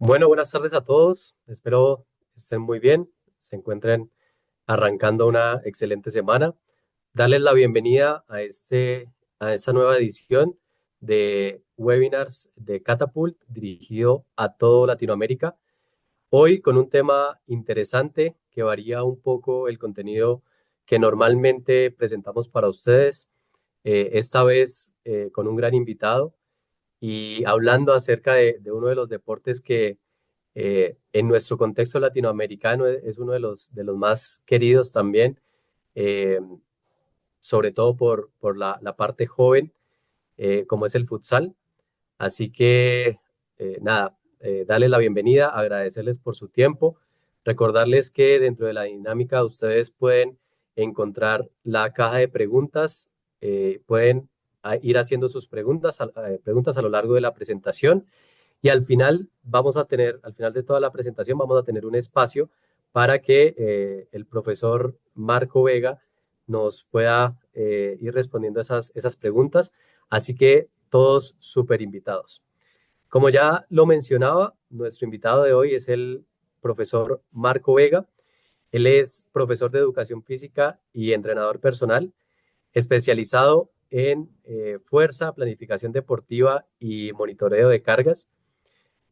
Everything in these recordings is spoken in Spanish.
Bueno, buenas tardes a todos. Espero estén muy bien, se encuentren arrancando una excelente semana. Darles la bienvenida a esta nueva edición de webinars de Catapult dirigido a todo Latinoamérica. Hoy con un tema interesante que varía un poco el contenido que normalmente presentamos para ustedes. Esta vez con un gran invitado y hablando acerca de uno de los deportes que en nuestro contexto latinoamericano es uno de los más queridos también, eh, sobre todo por la parte joven, como es el futsal. Así que, nada, darles la bienvenida, agradecerles por su tiempo, recordarles que dentro de la dinámica ustedes pueden encontrar la caja de preguntas, pueden ir haciendo sus preguntas a lo largo de la presentación y al final al final de toda la presentación vamos a tener un espacio para que el profesor Marco Vega nos pueda ir respondiendo esas preguntas. Así que todos súper invitados. Como ya lo mencionaba, nuestro invitado de hoy es el profesor Marco Vega. Él es profesor de educación física y entrenador personal, especializado en fuerza, planificación deportiva y monitoreo de cargas.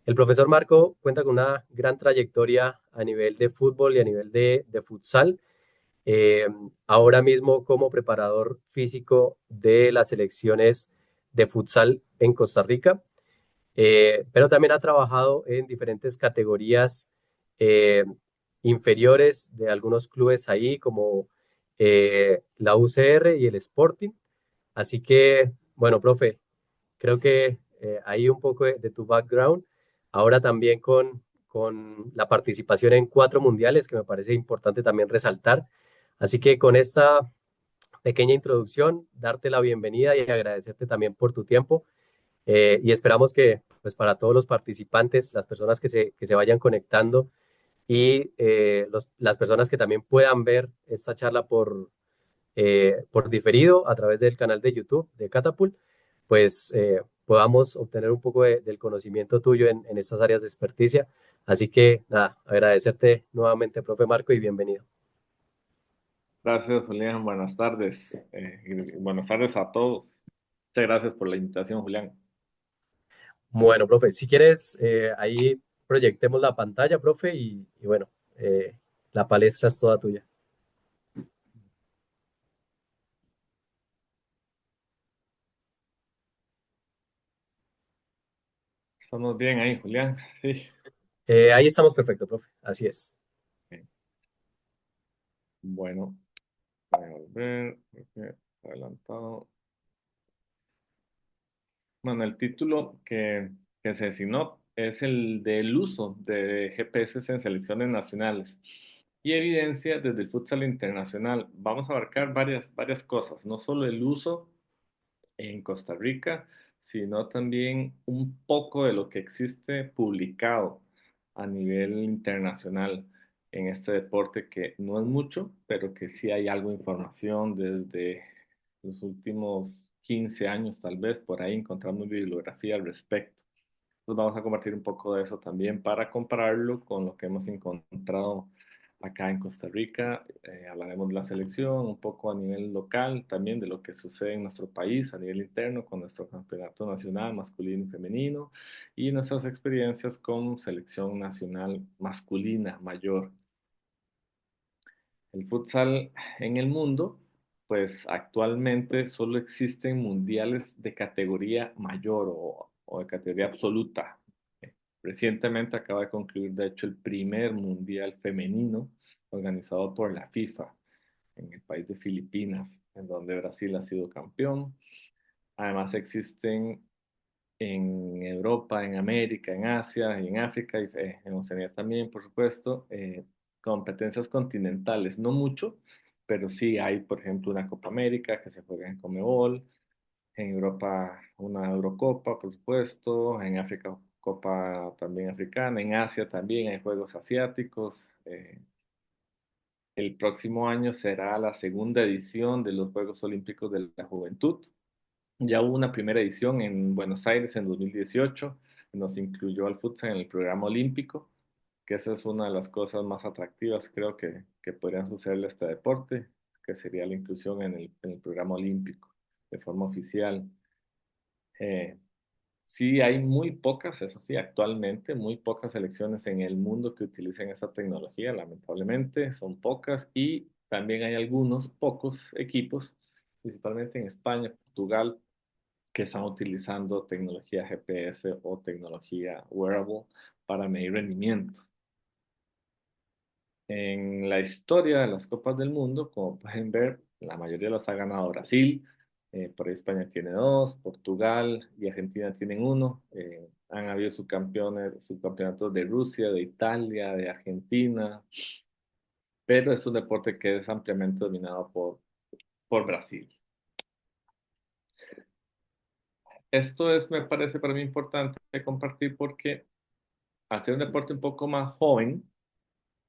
El profesor Marco cuenta con una gran trayectoria a nivel de fútbol y a nivel de futsal. Eh, Ahora mismo como preparador físico de las selecciones de futsal en Costa Rica, pero también ha trabajado en diferentes categorías eh, inferiores de algunos clubes ahí, como la UCR y el Sporting. Así que, bueno, profe, creo que ahí un poco de tu background, ahora también con la participación en 4 mundiales, que me parece importante también resaltar. Así que con esta pequeña introducción, darte la bienvenida y agradecerte también por tu tiempo. Y esperamos que, pues para todos los participantes, las personas que se vayan conectando y las personas que también puedan ver esta charla por diferido a través del canal de YouTube de Catapult, pues podamos obtener un poco del conocimiento tuyo en estas áreas de experticia. Así que nada, agradecerte nuevamente, profe Marco, y bienvenido. Gracias, Julián. Buenas tardes. Y buenas tardes a todos. Muchas gracias por la invitación, Julián. Bueno, profe, si quieres, ahí proyectemos la pantalla, profe, y bueno, la palestra es toda tuya. Estamos bien ahí, Julián. Sí. Ahí estamos perfecto, profe. Así es. Ok. Bueno, voy a volver. Ok, adelantado. Bueno, el título que se designó es el del uso de GPS en selecciones nacionales y evidencia desde el futsal internacional. Vamos a abarcar varias cosas, no solo el uso en Costa Rica, sino también un poco de lo que existe publicado a nivel internacional en este deporte, que no es mucho, pero que sí hay algo de información desde los últimos 15 años, tal vez, por ahí encontramos bibliografía al respecto. Entonces vamos a compartir un poco de eso también para compararlo con lo que hemos encontrado acá en Costa Rica. Hablaremos de la selección, un poco a nivel local, también de lo que sucede en nuestro país a nivel interno con nuestro campeonato nacional masculino y femenino y nuestras experiencias con selección nacional masculina mayor. El futsal en el mundo, pues actualmente solo existen mundiales de categoría mayor o de categoría absoluta. Recientemente acaba de concluir, de hecho, el primer mundial femenino organizado por la FIFA en el país de Filipinas, en donde Brasil ha sido campeón. Además existen en Europa, en América, en Asia y en África y en Oceanía también, por supuesto, competencias continentales, no mucho, pero sí hay, por ejemplo, una Copa América que se juega en Conmebol, en Europa una Eurocopa, por supuesto, en África Copa también africana, en Asia también hay Juegos Asiáticos. El próximo año será la segunda edición de los Juegos Olímpicos de la Juventud. Ya hubo una primera edición en Buenos Aires en 2018, nos incluyó al futsal en el programa olímpico, que esa es una de las cosas más atractivas, creo que podrían sucederle a este deporte, que sería la inclusión en el programa olímpico de forma oficial. Eh, Sí, hay muy pocas, eso sí, actualmente, muy pocas selecciones en el mundo que utilicen esta tecnología, lamentablemente, son pocas y también hay algunos pocos equipos, principalmente en España, Portugal, que están utilizando tecnología GPS o tecnología wearable para medir rendimiento. En la historia de las Copas del Mundo, como pueden ver, la mayoría las ha ganado Brasil, por ahí España tiene dos, Portugal y Argentina tienen uno. Han habido subcampeonatos de Rusia, de Italia, de Argentina, pero es un deporte que es ampliamente dominado por Brasil. Esto es, me parece para mí importante de compartir porque al ser un deporte un poco más joven,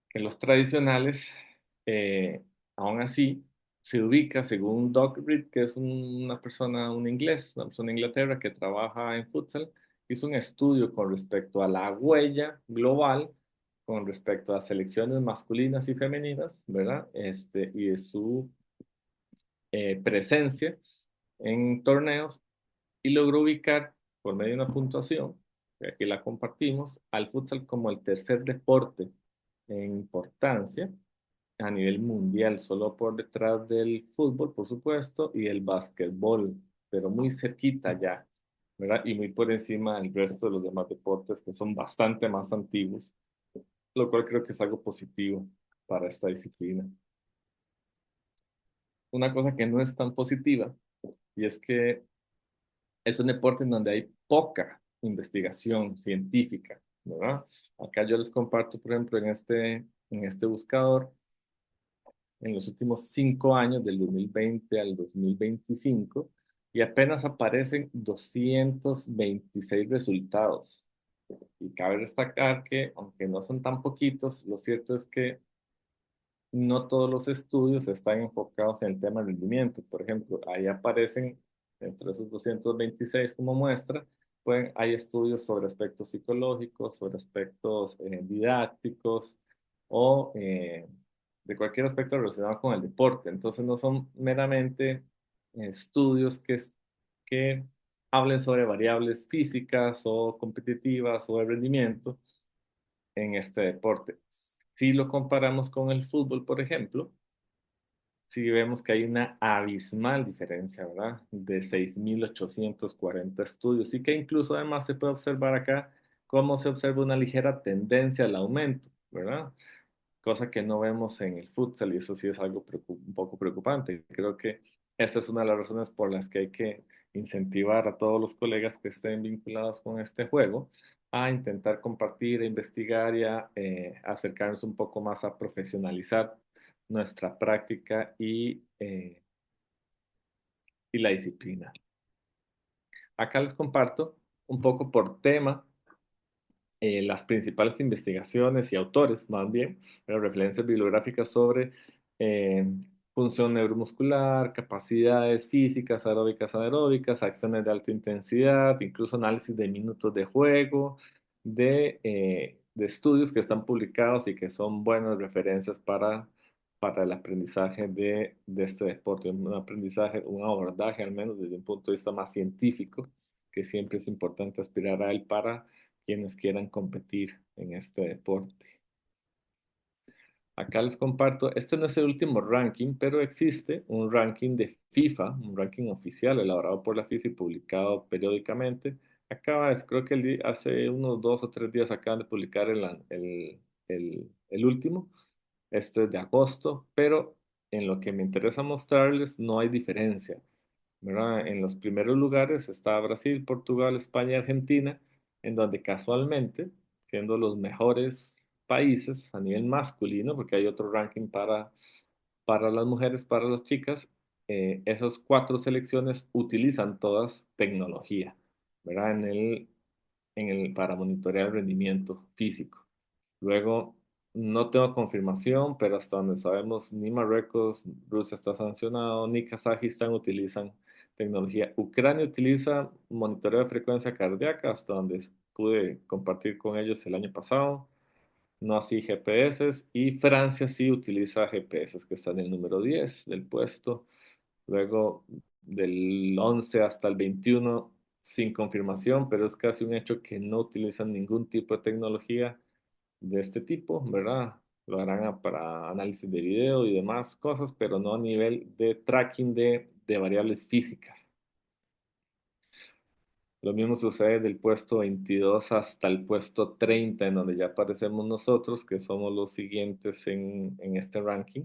que los tradicionales, eh, aún así, se ubica según Doug Reed, que es una persona, un inglés, una persona de Inglaterra que trabaja en futsal, hizo un estudio con respecto a la huella global, con respecto a selecciones masculinas y femeninas, ¿verdad? Y de su presencia en torneos y logró ubicar por medio de una puntuación, que aquí la compartimos, al futsal como el tercer deporte en importancia a nivel mundial, solo por detrás del fútbol, por supuesto, y el básquetbol, pero muy cerquita ya, ¿verdad? Y muy por encima del resto de los demás deportes que son bastante más antiguos, lo cual creo que es algo positivo para esta disciplina. Una cosa que no es tan positiva, y es que es un deporte en donde hay poca investigación científica, ¿verdad? Acá yo les comparto, por ejemplo, en este buscador, en los últimos 5 años, del 2020 al 2025, y apenas aparecen 226 resultados. Y cabe destacar que, aunque no son tan poquitos, lo cierto es que no todos los estudios están enfocados en el tema del rendimiento. Por ejemplo, ahí aparecen, entre esos 226 como muestra, pues hay estudios sobre aspectos psicológicos, sobre aspectos didácticos o de cualquier aspecto relacionado con el deporte. Entonces no son meramente estudios que hablen sobre variables físicas o competitivas o de rendimiento en este deporte. Si lo comparamos con el fútbol, por ejemplo, sí vemos que hay una abismal diferencia, ¿verdad? De 6.840 estudios y que incluso además se puede observar acá cómo se observa una ligera tendencia al aumento, ¿verdad? Cosa que no vemos en el futsal y eso sí es algo un poco preocupante. Creo que esta es una de las razones por las que hay que incentivar a todos los colegas que estén vinculados con este juego a intentar compartir, a investigar y a acercarnos un poco más a profesionalizar nuestra práctica y la disciplina. Acá les comparto un poco por tema las principales investigaciones y autores, más bien, pero referencias bibliográficas sobre eh, función neuromuscular, capacidades físicas, aeróbicas, anaeróbicas, acciones de alta intensidad, incluso análisis de minutos de juego, de estudios que están publicados y que son buenas referencias para el aprendizaje de este deporte, un aprendizaje, un abordaje al menos desde un punto de vista más científico, que siempre es importante aspirar a él para quienes quieran competir en este deporte. Acá les comparto, este no es el último ranking, pero existe un ranking de FIFA, un ranking oficial elaborado por la FIFA y publicado periódicamente. Creo que hace unos 2 o 3 días acaban de publicar el último. Este es de agosto, pero en lo que me interesa mostrarles no hay diferencia, ¿verdad? En los primeros lugares está Brasil, Portugal, España y Argentina, en donde casualmente, siendo los mejores países a nivel masculino, porque hay otro ranking para las mujeres, para las chicas, esas cuatro selecciones utilizan todas tecnología, ¿verdad? Para monitorear el rendimiento físico. Luego, no tengo confirmación, pero hasta donde sabemos, ni Marruecos, Rusia está sancionado, ni Kazajistán utilizan tecnología. Ucrania utiliza monitoreo de frecuencia cardíaca, hasta donde pude compartir con ellos el año pasado, no así GPS, y Francia sí utiliza GPS, que está en el número 10 del puesto, luego del 11 hasta el 21 sin confirmación, pero es casi un hecho que no utilizan ningún tipo de tecnología de este tipo, ¿verdad? Lo harán para análisis de video y demás cosas, pero no a nivel de tracking de variables físicas. Lo mismo sucede del puesto 22 hasta el puesto 30, en donde ya aparecemos nosotros, que somos los siguientes en este ranking,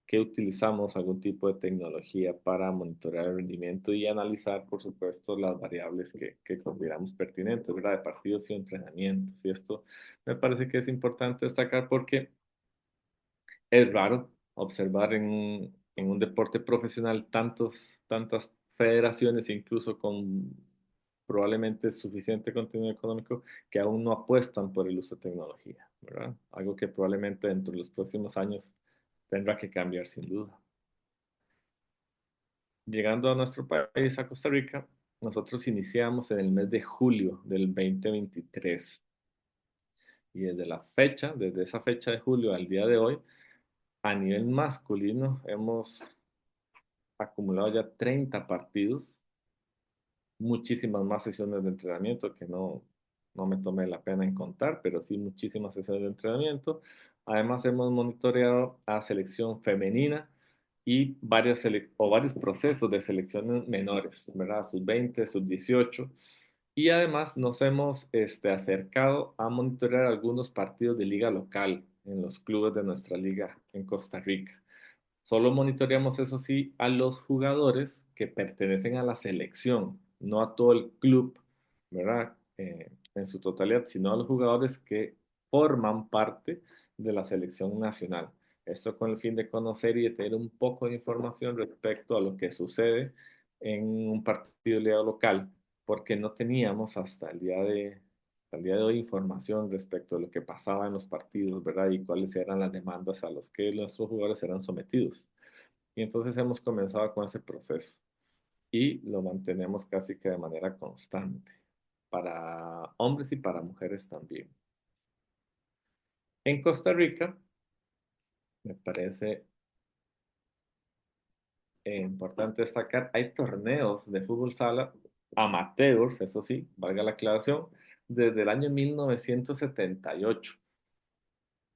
que utilizamos algún tipo de tecnología para monitorear el rendimiento y analizar, por supuesto, las variables que consideramos pertinentes, ¿verdad? De partidos y entrenamientos. Y esto me parece que es importante destacar porque es raro observar en un deporte profesional tantas federaciones, incluso con probablemente suficiente contenido económico, que aún no apuestan por el uso de tecnología, ¿verdad? Algo que probablemente dentro de los próximos años tendrá que cambiar sin duda. Llegando a nuestro país, a Costa Rica, nosotros iniciamos en el mes de julio del 2023 y desde esa fecha de julio al día de hoy, a nivel masculino hemos acumulado ya 30 partidos, muchísimas más sesiones de entrenamiento que no me tomé la pena en contar, pero sí muchísimas sesiones de entrenamiento. Además, hemos monitoreado a selección femenina y varios procesos de selecciones menores, ¿verdad? Sub-20, sub-18. Y además nos hemos acercado a monitorear algunos partidos de liga local en los clubes de nuestra liga en Costa Rica. Solo monitoreamos, eso sí, a los jugadores que pertenecen a la selección, no a todo el club, ¿verdad? En su totalidad, sino a los jugadores que forman parte de la selección nacional. Esto con el fin de conocer y de tener un poco de información respecto a lo que sucede en un partido de liga local, porque no teníamos hasta el día de hoy información respecto a lo que pasaba en los partidos, ¿verdad? Y cuáles eran las demandas a los que nuestros jugadores eran sometidos. Y entonces hemos comenzado con ese proceso y lo mantenemos casi que de manera constante para hombres y para mujeres también. En Costa Rica, me parece importante destacar, hay torneos de fútbol sala amateurs, eso sí, valga la aclaración, desde el año 1978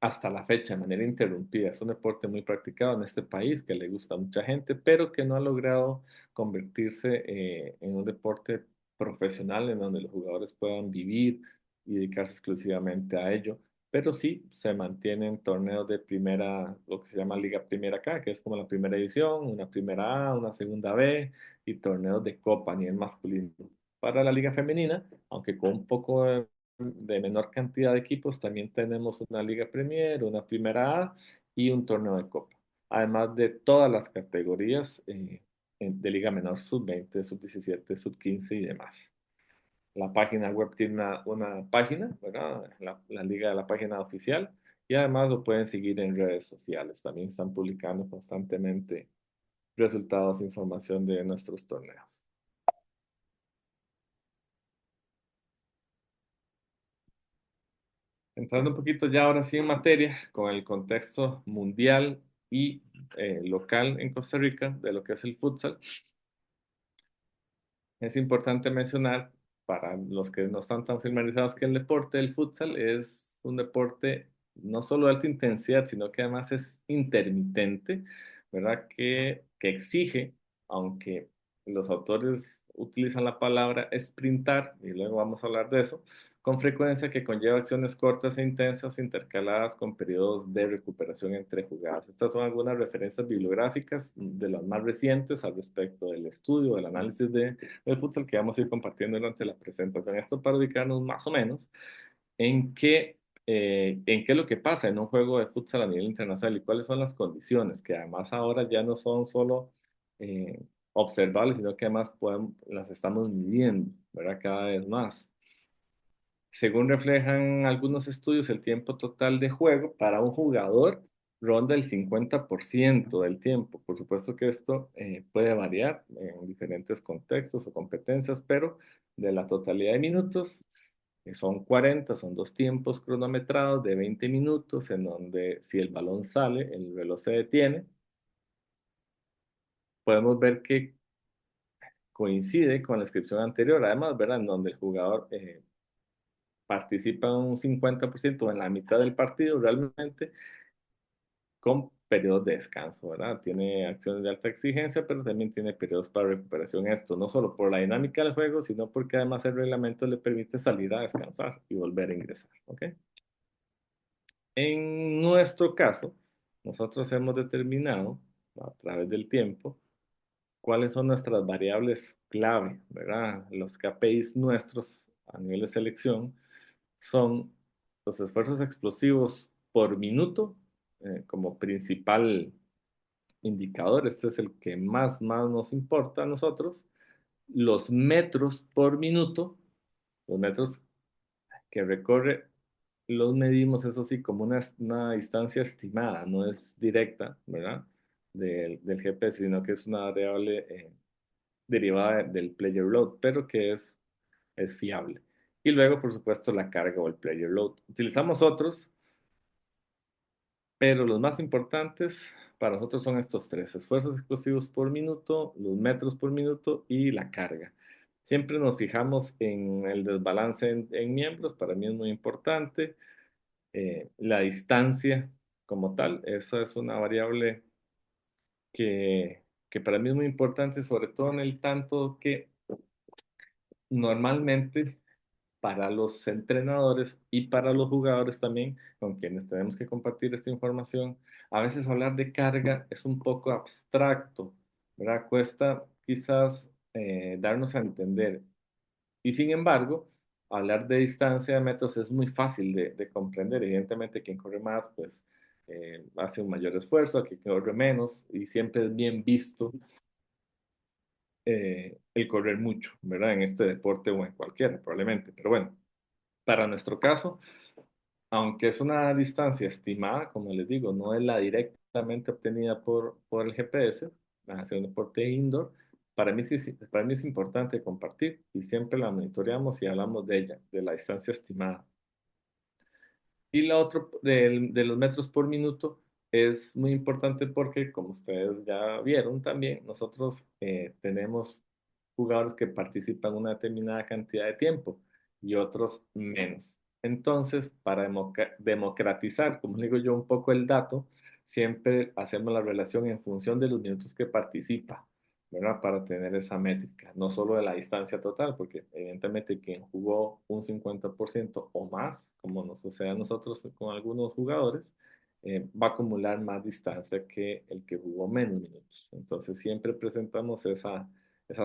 hasta la fecha, de manera interrumpida. Es un deporte muy practicado en este país, que le gusta a mucha gente, pero que no ha logrado convertirse en un deporte profesional en donde los jugadores puedan vivir y dedicarse exclusivamente a ello. Pero sí se mantienen torneos de primera, lo que se llama Liga Primera acá, que es como la primera división, una primera A, una segunda B y torneos de copa a nivel masculino. Para la Liga Femenina, aunque con un poco de menor cantidad de equipos, también tenemos una Liga Premier, una Primera A y un torneo de Copa. Además de todas las categorías de Liga Menor, sub-20, sub-17, sub-15 y demás. La página web tiene una página, ¿verdad? La liga de la página oficial. Y además lo pueden seguir en redes sociales. También están publicando constantemente resultados, información de nuestros torneos. Entrando un poquito ya ahora sí en materia, con el contexto mundial y local en Costa Rica de lo que es el futsal, es importante mencionar para los que no están tan familiarizados que el deporte del futsal es un deporte no solo de alta intensidad, sino que además es intermitente, ¿verdad? Que exige, aunque los autores utilizan la palabra sprintar, y luego vamos a hablar de eso, con frecuencia que conlleva acciones cortas e intensas intercaladas con periodos de recuperación entre jugadas. Estas son algunas referencias bibliográficas de las más recientes al respecto del estudio, del análisis del futsal que vamos a ir compartiendo durante la presentación. Esto para ubicarnos más o menos en qué es lo que pasa en un juego de futsal a nivel internacional y cuáles son las condiciones, que además ahora ya no son solo eh, observables, sino que además las estamos midiendo, ¿verdad? Cada vez más. Según reflejan algunos estudios, el tiempo total de juego para un jugador ronda el 50% del tiempo. Por supuesto que esto puede variar en diferentes contextos o competencias, pero de la totalidad de minutos, Son 40, son dos tiempos cronometrados de 20 minutos, en donde si el balón sale, el reloj se detiene. Podemos ver que coincide con la descripción anterior, además, ¿verdad? En donde el jugador participa un 50% en la mitad del partido realmente, con periodos de descanso, ¿verdad? Tiene acciones de alta exigencia, pero también tiene periodos para recuperación. Esto no solo por la dinámica del juego, sino porque además el reglamento le permite salir a descansar y volver a ingresar, ¿ok? En nuestro caso, nosotros hemos determinado a través del tiempo cuáles son nuestras variables clave, ¿verdad? Los KPIs nuestros a nivel de selección son los esfuerzos explosivos por minuto como principal indicador. Este es el que más nos importa a nosotros. Los metros por minuto, los metros que recorre, los medimos, eso sí, como una distancia estimada, no es directa, ¿verdad? Del GPS, sino que es una variable derivada del player load, pero que es fiable. Y luego, por supuesto, la carga o el player load. Utilizamos otros, pero los más importantes para nosotros son estos tres: esfuerzos explosivos por minuto, los metros por minuto y la carga. Siempre nos fijamos en el desbalance en miembros, para mí es muy importante. La distancia como tal, esa es una variable que para mí es muy importante, sobre todo en el tanto que normalmente para los entrenadores y para los jugadores también, con quienes tenemos que compartir esta información, a veces hablar de carga es un poco abstracto, ¿verdad? Cuesta quizás darnos a entender. Y sin embargo, hablar de distancia de metros es muy fácil de comprender. Evidentemente, quien corre más, pues hace un mayor esfuerzo, quien corre menos, y siempre es bien visto el correr mucho, ¿verdad? En este deporte o en cualquiera, probablemente. Pero bueno, para nuestro caso, aunque es una distancia estimada, como les digo, no es la directamente obtenida por el GPS, la un deporte indoor, para mí, para mí es importante compartir y siempre la monitoreamos y hablamos de ella, de la distancia estimada. Y la otra de los metros por minuto es muy importante porque, como ustedes ya vieron también, nosotros tenemos jugadores que participan una determinada cantidad de tiempo y otros menos. Entonces, para democratizar, como digo yo, un poco el dato, siempre hacemos la relación en función de los minutos que participa, ¿verdad? Para tener esa métrica, no solo de la distancia total, porque evidentemente quien jugó un 50% o más, como nos sucede a nosotros con algunos jugadores, va a acumular más distancia que el que jugó menos minutos. Entonces siempre presentamos esa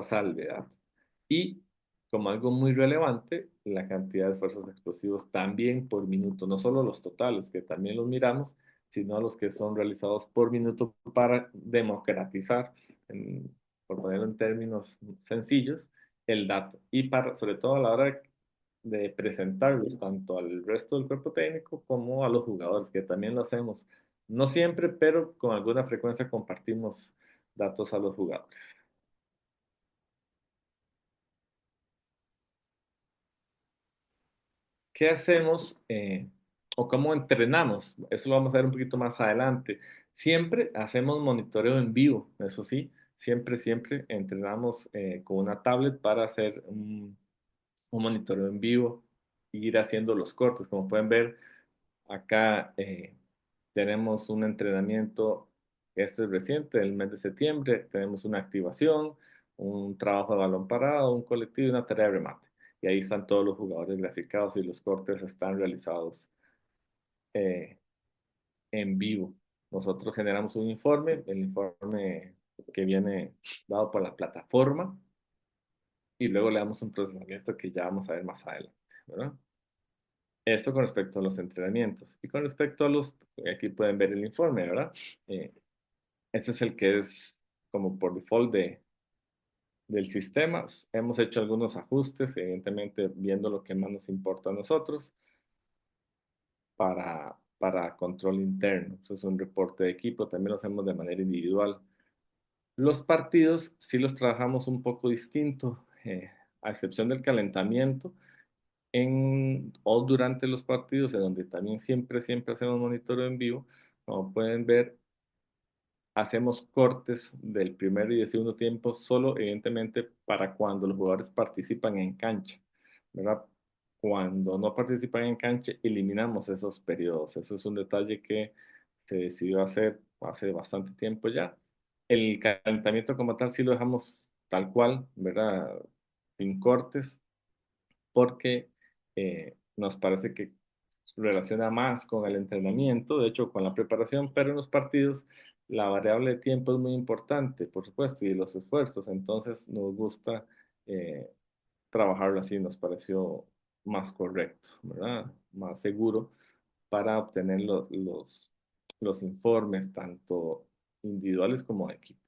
salvedad. Y como algo muy relevante, la cantidad de esfuerzos explosivos también por minuto, no solo los totales, que también los miramos, sino los que son realizados por minuto para democratizar, en- por ponerlo en términos sencillos, el dato. Y para, sobre todo a la hora de presentarlos tanto al resto del cuerpo técnico como a los jugadores, que también lo hacemos. No siempre, pero con alguna frecuencia compartimos datos a los jugadores. ¿Qué hacemos o cómo entrenamos? Eso lo vamos a ver un poquito más adelante. Siempre hacemos monitoreo en vivo, eso sí, siempre entrenamos con una tablet para hacer un monitoreo en vivo e ir haciendo los cortes. Como pueden ver, acá tenemos un entrenamiento, este es reciente, del mes de septiembre. Tenemos una activación, un trabajo de balón parado, un colectivo y una tarea de remate. Y ahí están todos los jugadores graficados y los cortes están realizados eh, en vivo. Nosotros generamos un informe, el informe que viene dado por la plataforma, y luego le damos un procesamiento que ya vamos a ver más adelante, ¿verdad? Esto con respecto a los entrenamientos. Y con respecto a aquí pueden ver el informe, ¿verdad? Eh, este es el que es como por default del sistema. Hemos hecho algunos ajustes, evidentemente viendo lo que más nos importa a nosotros para control interno. Eso es un reporte de equipo, también lo hacemos de manera individual. Los partidos sí los trabajamos un poco distinto, a excepción del calentamiento. o durante los partidos, en donde también siempre hacemos monitoreo en vivo. Como pueden ver, hacemos cortes del primer y del segundo tiempo solo, evidentemente, para cuando los jugadores participan en cancha, ¿verdad? Cuando no participan en cancha, eliminamos esos periodos. Eso es un detalle que se decidió hacer hace bastante tiempo ya. El calentamiento como tal sí lo dejamos tal cual, ¿verdad? Sin cortes, porque nos parece que relaciona más con el entrenamiento, de hecho con la preparación, pero en los partidos la variable de tiempo es muy importante, por supuesto, y los esfuerzos, entonces nos gusta eh, trabajarlo así, nos pareció más correcto, ¿verdad? Más seguro para obtener los informes, tanto individuales como de equipo.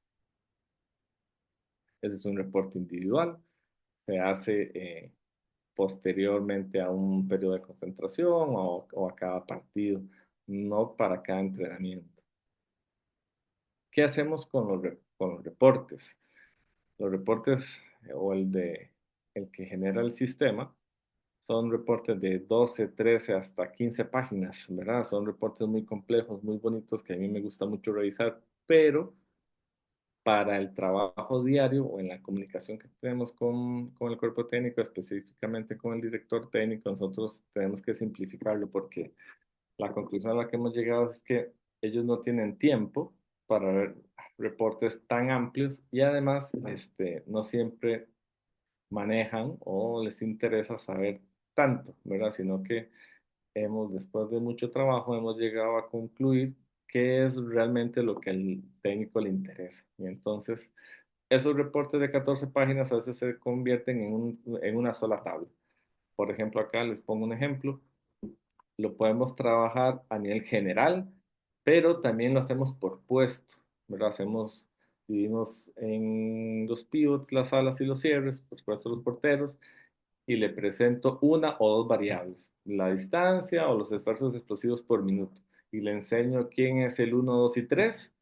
Ese es un reporte individual, se hace posteriormente a un periodo de concentración o a cada partido, no para cada entrenamiento. ¿Qué hacemos con los reportes? Los reportes o el que genera el sistema son reportes de 12, 13 hasta 15 páginas, ¿verdad? Son reportes muy complejos, muy bonitos que a mí me gusta mucho revisar, pero para el trabajo diario o en la comunicación que tenemos con el cuerpo técnico, específicamente con el director técnico, nosotros tenemos que simplificarlo porque la conclusión a la que hemos llegado es que ellos no tienen tiempo para ver reportes tan amplios y además no siempre manejan o les interesa saber tanto, ¿verdad? Sino que después de mucho trabajo, hemos llegado a concluir qué es realmente lo que al técnico le interesa. Y entonces, esos reportes de 14 páginas a veces se convierten en una sola tabla. Por ejemplo, acá les pongo un ejemplo. Lo podemos trabajar a nivel general, pero también lo hacemos por puesto, ¿verdad? Dividimos en los pivots, las alas y los cierres, por supuesto los porteros, y le presento una o dos variables, la distancia o los esfuerzos explosivos por minuto. Y le enseño quién es el uno, 2 y 3,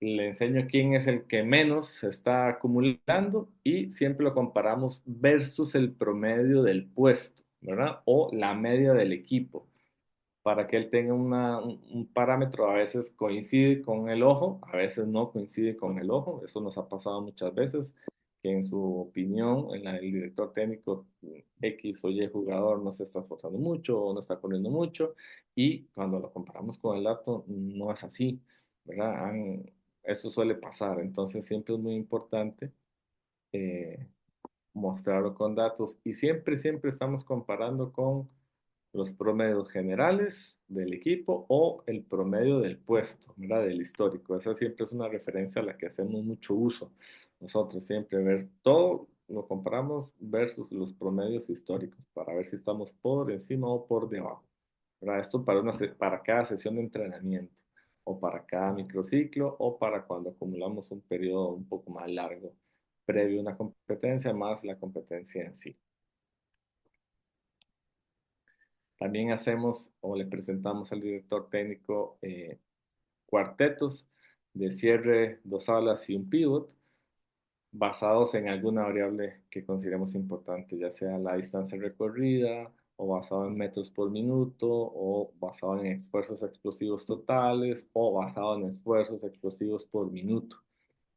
le enseño quién es el que menos está acumulando y siempre lo comparamos versus el promedio del puesto, ¿verdad? O la media del equipo para que él tenga un parámetro. A veces coincide con el ojo, a veces no coincide con el ojo. Eso nos ha pasado muchas veces, que en su opinión, el director técnico X o Y jugador no se está esforzando mucho o no está corriendo mucho, y cuando lo comparamos con el dato, no es así, ¿verdad? Eso suele pasar, entonces siempre es muy importante eh, mostrarlo con datos y siempre estamos comparando con los promedios generales del equipo o el promedio del puesto, ¿verdad? Del histórico. Esa siempre es una referencia a la que hacemos mucho uso. Nosotros siempre ver todo, lo comparamos versus los promedios históricos para ver si estamos por encima o por debajo, ¿verdad? Esto para cada sesión de entrenamiento o para cada microciclo o para cuando acumulamos un periodo un poco más largo previo a una competencia más la competencia en sí. También hacemos o le presentamos al director técnico cuartetos de cierre, dos alas y un pivot basados en alguna variable que consideremos importante, ya sea la distancia recorrida o basado en metros por minuto o basado en esfuerzos explosivos totales o basado en esfuerzos explosivos por minuto.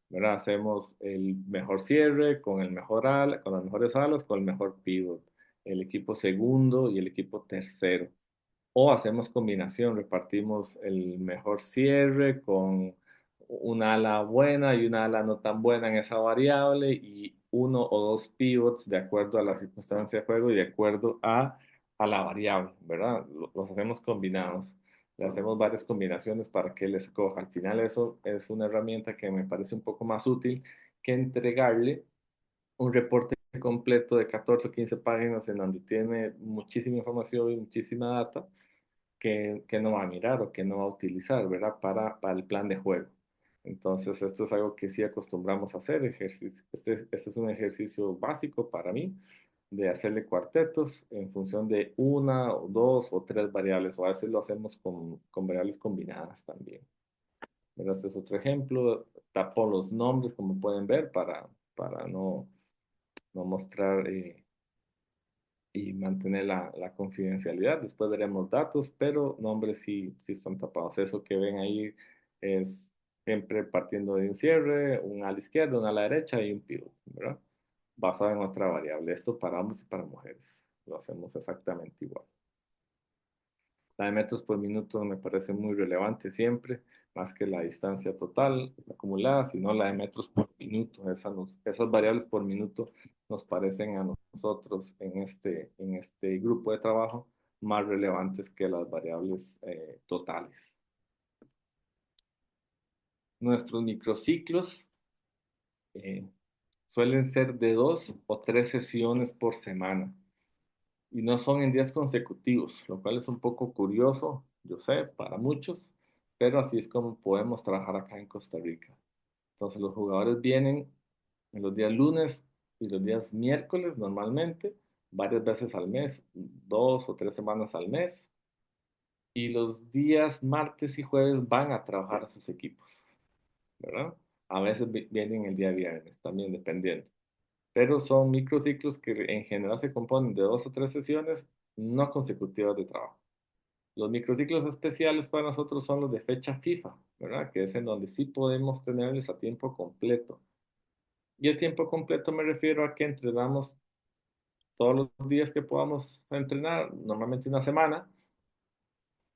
¿Verdad? Hacemos el mejor cierre con el mejor ala, con las mejores alas, con el mejor pivot, el equipo segundo y el equipo tercero. O hacemos combinación, repartimos el mejor cierre con una ala buena y una ala no tan buena en esa variable y uno o dos pivots de acuerdo a la circunstancia de juego y de acuerdo a la variable, ¿verdad? Los hacemos combinados. Le hacemos varias combinaciones para que él escoja. Al final eso es una herramienta que me parece un poco más útil que entregarle un reporte completo de 14 o 15 páginas en donde tiene muchísima información y muchísima data que no va a mirar o que no va a utilizar, ¿verdad? Para el plan de juego. Entonces, esto es algo que sí acostumbramos a hacer, ejercicio. Este es un ejercicio básico para mí, de hacerle cuartetos en función de una o dos o tres variables, o a veces lo hacemos con variables combinadas también. ¿Verdad? Este es otro ejemplo. Tapo los nombres, como pueden ver, para no mostrar y mantener la confidencialidad. Después veremos datos, pero nombres sí están tapados. Eso que ven ahí es siempre partiendo de un cierre, un a la izquierda, un a la derecha y un pivot, ¿verdad? Basado en otra variable. Esto para hombres y para mujeres. Lo hacemos exactamente igual. La de metros por minuto me parece muy relevante siempre, más que la distancia total acumulada, sino la de metros por minuto. Esas variables por minuto nos parecen a nosotros en este grupo de trabajo más relevantes que las variables totales. Nuestros microciclos eh, suelen ser de 2 o 3 sesiones por semana y no son en días consecutivos, lo cual es un poco curioso, yo sé, para muchos, pero así es como podemos trabajar acá en Costa Rica. Entonces los jugadores vienen en los días lunes y los días miércoles normalmente, varias veces al mes, 2 o 3 semanas al mes, y los días martes y jueves van a trabajar a sus equipos, ¿verdad? A veces vienen el día viernes, también dependiendo. Pero son microciclos que en general se componen de 2 o 3 sesiones no consecutivas de trabajo. Los microciclos especiales para nosotros son los de fecha FIFA, ¿verdad? Que es en donde sí podemos tenerlos a tiempo completo. Y a tiempo completo me refiero a que entrenamos todos los días que podamos entrenar, normalmente una semana,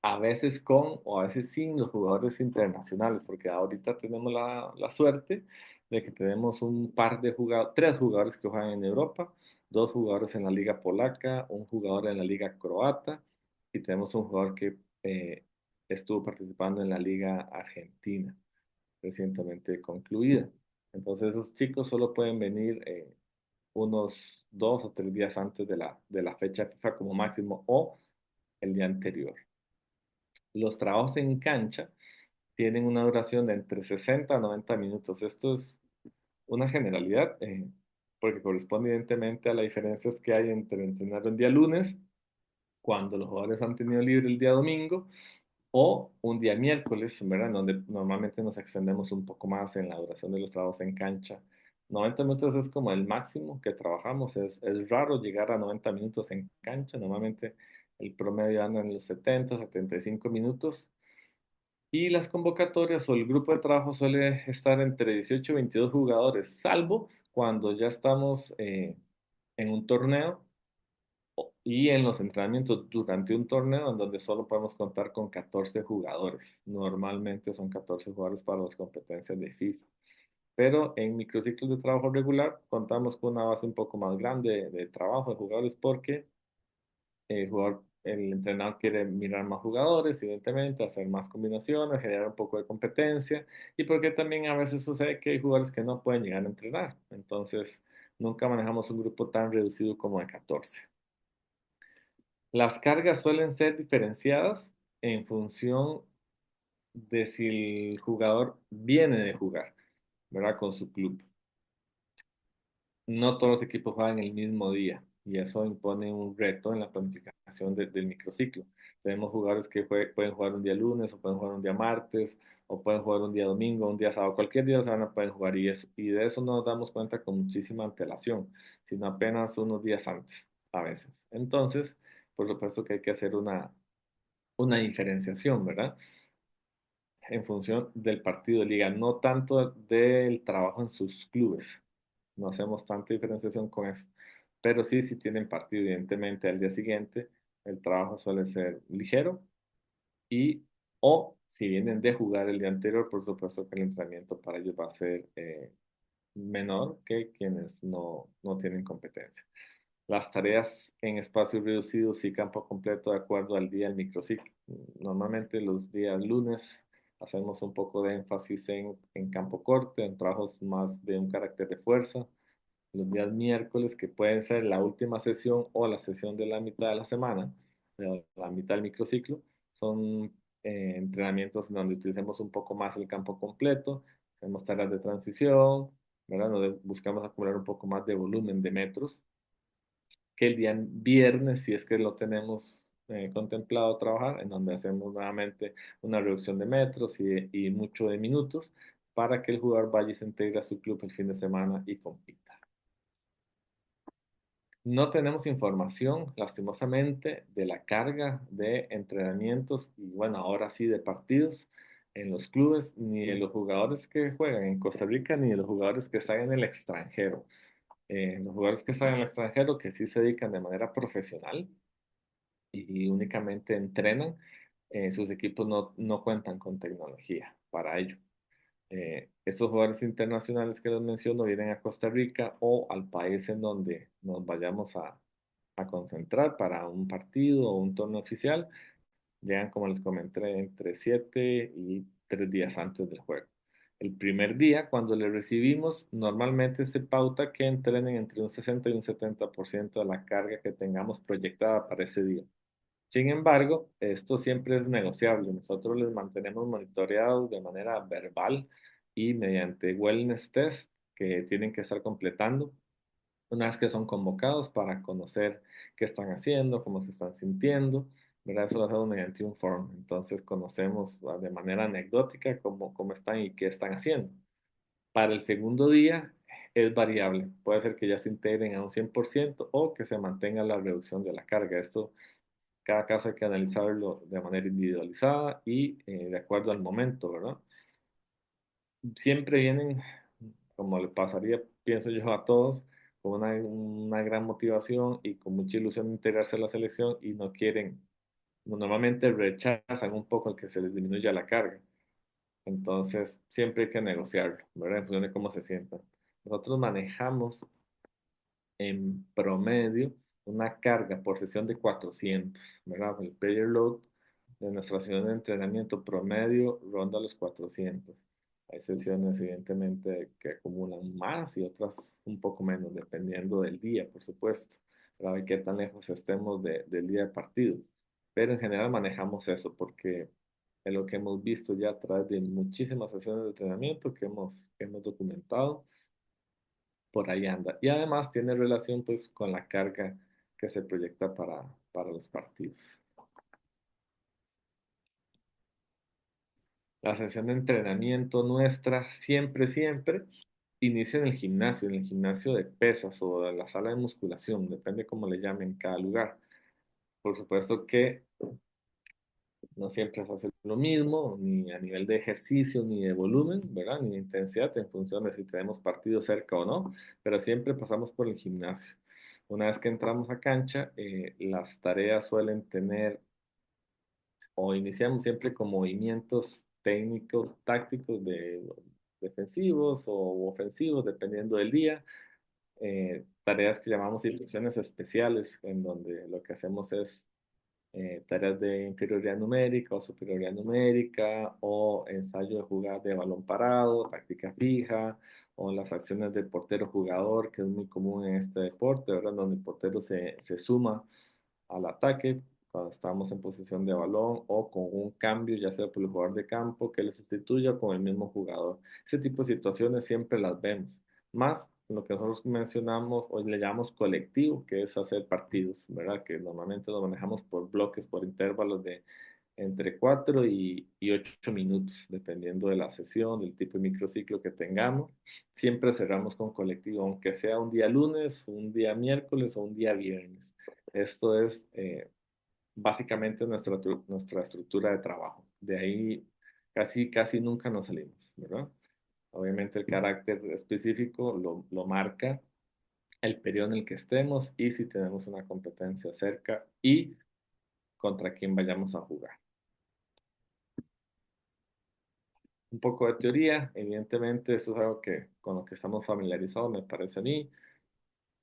a veces con o a veces sin los jugadores internacionales, porque ahorita tenemos la suerte de que tenemos un par de jugadores, 3 jugadores que juegan en Europa, 2 jugadores en la liga polaca, un jugador en la liga croata y tenemos un jugador que estuvo participando en la liga argentina, recientemente concluida. Entonces esos chicos solo pueden venir unos 2 o 3 días antes de la fecha FIFA como máximo o el día anterior. Los trabajos en cancha tienen una duración de entre 60 a 90 minutos. Esto es una generalidad, porque corresponde evidentemente a las diferencias que hay entre entrenar un día lunes, cuando los jugadores han tenido libre el día domingo, o un día miércoles, ¿verdad? En donde normalmente nos extendemos un poco más en la duración de los trabajos en cancha. 90 minutos es como el máximo que trabajamos. Es raro llegar a 90 minutos en cancha. Normalmente el promedio anda en los 70, 75 minutos. Y las convocatorias o el grupo de trabajo suele estar entre 18 y 22 jugadores, salvo cuando ya estamos en un torneo y en los entrenamientos durante un torneo en donde solo podemos contar con 14 jugadores. Normalmente son 14 jugadores para las competencias de FIFA. Pero en microciclos de trabajo regular contamos con una base un poco más grande de trabajo de jugadores porque el entrenador quiere mirar más jugadores, evidentemente, hacer más combinaciones, generar un poco de competencia, y porque también a veces sucede que hay jugadores que no pueden llegar a entrenar. Entonces, nunca manejamos un grupo tan reducido como de 14. Las cargas suelen ser diferenciadas en función de si el jugador viene de jugar, ¿verdad? Con su club. No todos los equipos juegan el mismo día y eso impone un reto en la planificación del microciclo. Tenemos jugadores que pueden jugar un día lunes o pueden jugar un día martes o pueden jugar un día domingo, un día sábado, cualquier día de la semana pueden jugar y de eso no nos damos cuenta con muchísima antelación, sino apenas unos días antes a veces. Entonces, por supuesto que hay que hacer una diferenciación, ¿verdad? En función del partido de liga, no tanto del trabajo en sus clubes. No hacemos tanta diferenciación con eso. Pero sí, si tienen partido, evidentemente, al día siguiente, el trabajo suele ser ligero y, o si vienen de jugar el día anterior, por supuesto que el entrenamiento para ellos va a ser menor que quienes no tienen competencia. Las tareas en espacios reducidos y campo completo de acuerdo al día del microciclo. Normalmente los días lunes hacemos un poco de énfasis en campo corto, en trabajos más de un carácter de fuerza. Los días miércoles, que pueden ser la última sesión o la sesión de la mitad de la semana, la mitad del microciclo, son entrenamientos en donde utilicemos un poco más el campo completo, hacemos tareas de transición, ¿verdad? Donde buscamos acumular un poco más de volumen de metros que el día viernes, si es que lo tenemos contemplado trabajar, en donde hacemos nuevamente una reducción de metros y mucho de minutos para que el jugador vaya y se integre a su club el fin de semana y compita. No tenemos información, lastimosamente, de la carga de entrenamientos y bueno, ahora sí de partidos en los clubes, ni de los jugadores que juegan en Costa Rica, ni de los jugadores que están en el extranjero. Los jugadores que están en el extranjero, que sí se dedican de manera profesional y únicamente entrenan, sus equipos no cuentan con tecnología para ello. Estos jugadores internacionales que les menciono vienen a Costa Rica o al país en donde nos vayamos a concentrar para un partido o un torneo oficial. Llegan, como les comenté, entre 7 y 3 días antes del juego. El primer día, cuando les recibimos, normalmente se pauta que entrenen entre un 60 y un 70% de la carga que tengamos proyectada para ese día. Sin embargo, esto siempre es negociable. Nosotros les mantenemos monitoreados de manera verbal y mediante wellness test que tienen que estar completando una vez que son convocados para conocer qué están haciendo, cómo se están sintiendo, ¿verdad? Eso lo hacemos mediante un form. Entonces conocemos de manera anecdótica cómo están y qué están haciendo. Para el segundo día es variable. Puede ser que ya se integren a un 100% o que se mantenga la reducción de la carga. Esto cada caso hay que analizarlo de manera individualizada y de acuerdo al momento, ¿verdad? Siempre vienen, como le pasaría, pienso yo, a todos, con una gran motivación y con mucha ilusión de integrarse a la selección y no quieren, normalmente rechazan un poco el que se les disminuya la carga. Entonces, siempre hay que negociarlo, ¿verdad? En función de cómo se sientan. Nosotros manejamos en promedio una carga por sesión de 400, ¿verdad? El player load de nuestra sesión de entrenamiento promedio ronda los 400. Hay sesiones, evidentemente, que acumulan más y otras un poco menos, dependiendo del día, por supuesto, ¿verdad? Y qué tan lejos estemos del día de partido. Pero en general manejamos eso porque es lo que hemos visto ya a través de muchísimas sesiones de entrenamiento que hemos documentado por ahí anda. Y además tiene relación pues con la carga que se proyecta para los partidos. La sesión de entrenamiento nuestra siempre inicia en el gimnasio de pesas o en la sala de musculación, depende cómo le llamen cada lugar. Por supuesto que no siempre se hace lo mismo, ni a nivel de ejercicio, ni de volumen, ¿verdad? Ni de intensidad, en función de si tenemos partido cerca o no, pero siempre pasamos por el gimnasio. Una vez que entramos a cancha, las tareas suelen tener, o iniciamos siempre con movimientos técnicos, tácticos defensivos o ofensivos, dependiendo del día. Tareas que llamamos situaciones especiales, en donde lo que hacemos es tareas de inferioridad numérica o superioridad numérica, o ensayo de jugada de balón parado, táctica fija, o las acciones del portero jugador, que es muy común en este deporte, ¿verdad? Donde el portero se suma al ataque cuando estamos en posición de balón o con un cambio, ya sea por el jugador de campo que le sustituya o con el mismo jugador. Ese tipo de situaciones siempre las vemos. Más lo que nosotros mencionamos o le llamamos colectivo, que es hacer partidos, ¿verdad? Que normalmente lo manejamos por bloques, por intervalos de entre 4 y 8 minutos, dependiendo de la sesión, del tipo de microciclo que tengamos. Siempre cerramos con colectivo, aunque sea un día lunes, un día miércoles o un día viernes. Esto es básicamente nuestra estructura de trabajo. De ahí casi nunca nos salimos, ¿verdad? Obviamente el carácter específico lo marca el periodo en el que estemos y si tenemos una competencia cerca y contra quién vayamos a jugar. Un poco de teoría, evidentemente esto es algo que con lo que estamos familiarizados, me parece a mí,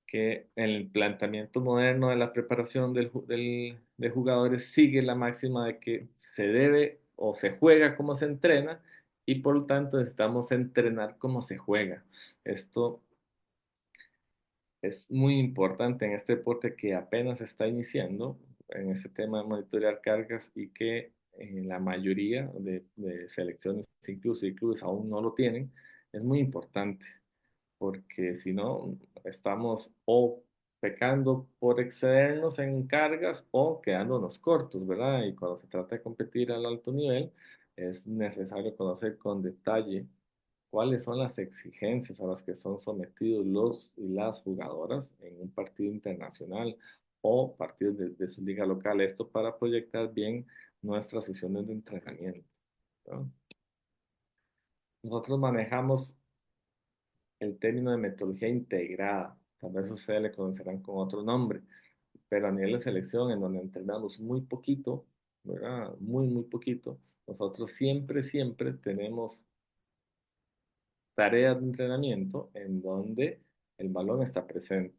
que el planteamiento moderno de la preparación de jugadores sigue la máxima de que se debe o se juega como se entrena y por lo tanto necesitamos entrenar como se juega. Esto es muy importante en este deporte que apenas está iniciando, en este tema de monitorear cargas y que la mayoría de selecciones, incluso y clubes, aún no lo tienen. Es muy importante porque si no, estamos o pecando por excedernos en cargas o quedándonos cortos, ¿verdad? Y cuando se trata de competir al alto nivel, es necesario conocer con detalle cuáles son las exigencias a las que son sometidos los y las jugadoras en un partido internacional o partidos de su liga local. Esto para proyectar bien nuestras sesiones de entrenamiento, ¿no? Nosotros manejamos el término de metodología integrada. Tal vez ustedes le conocerán con otro nombre, pero a nivel de selección, en donde entrenamos muy poquito, ¿verdad? Muy poquito, nosotros siempre tenemos tareas de entrenamiento en donde el balón está presente.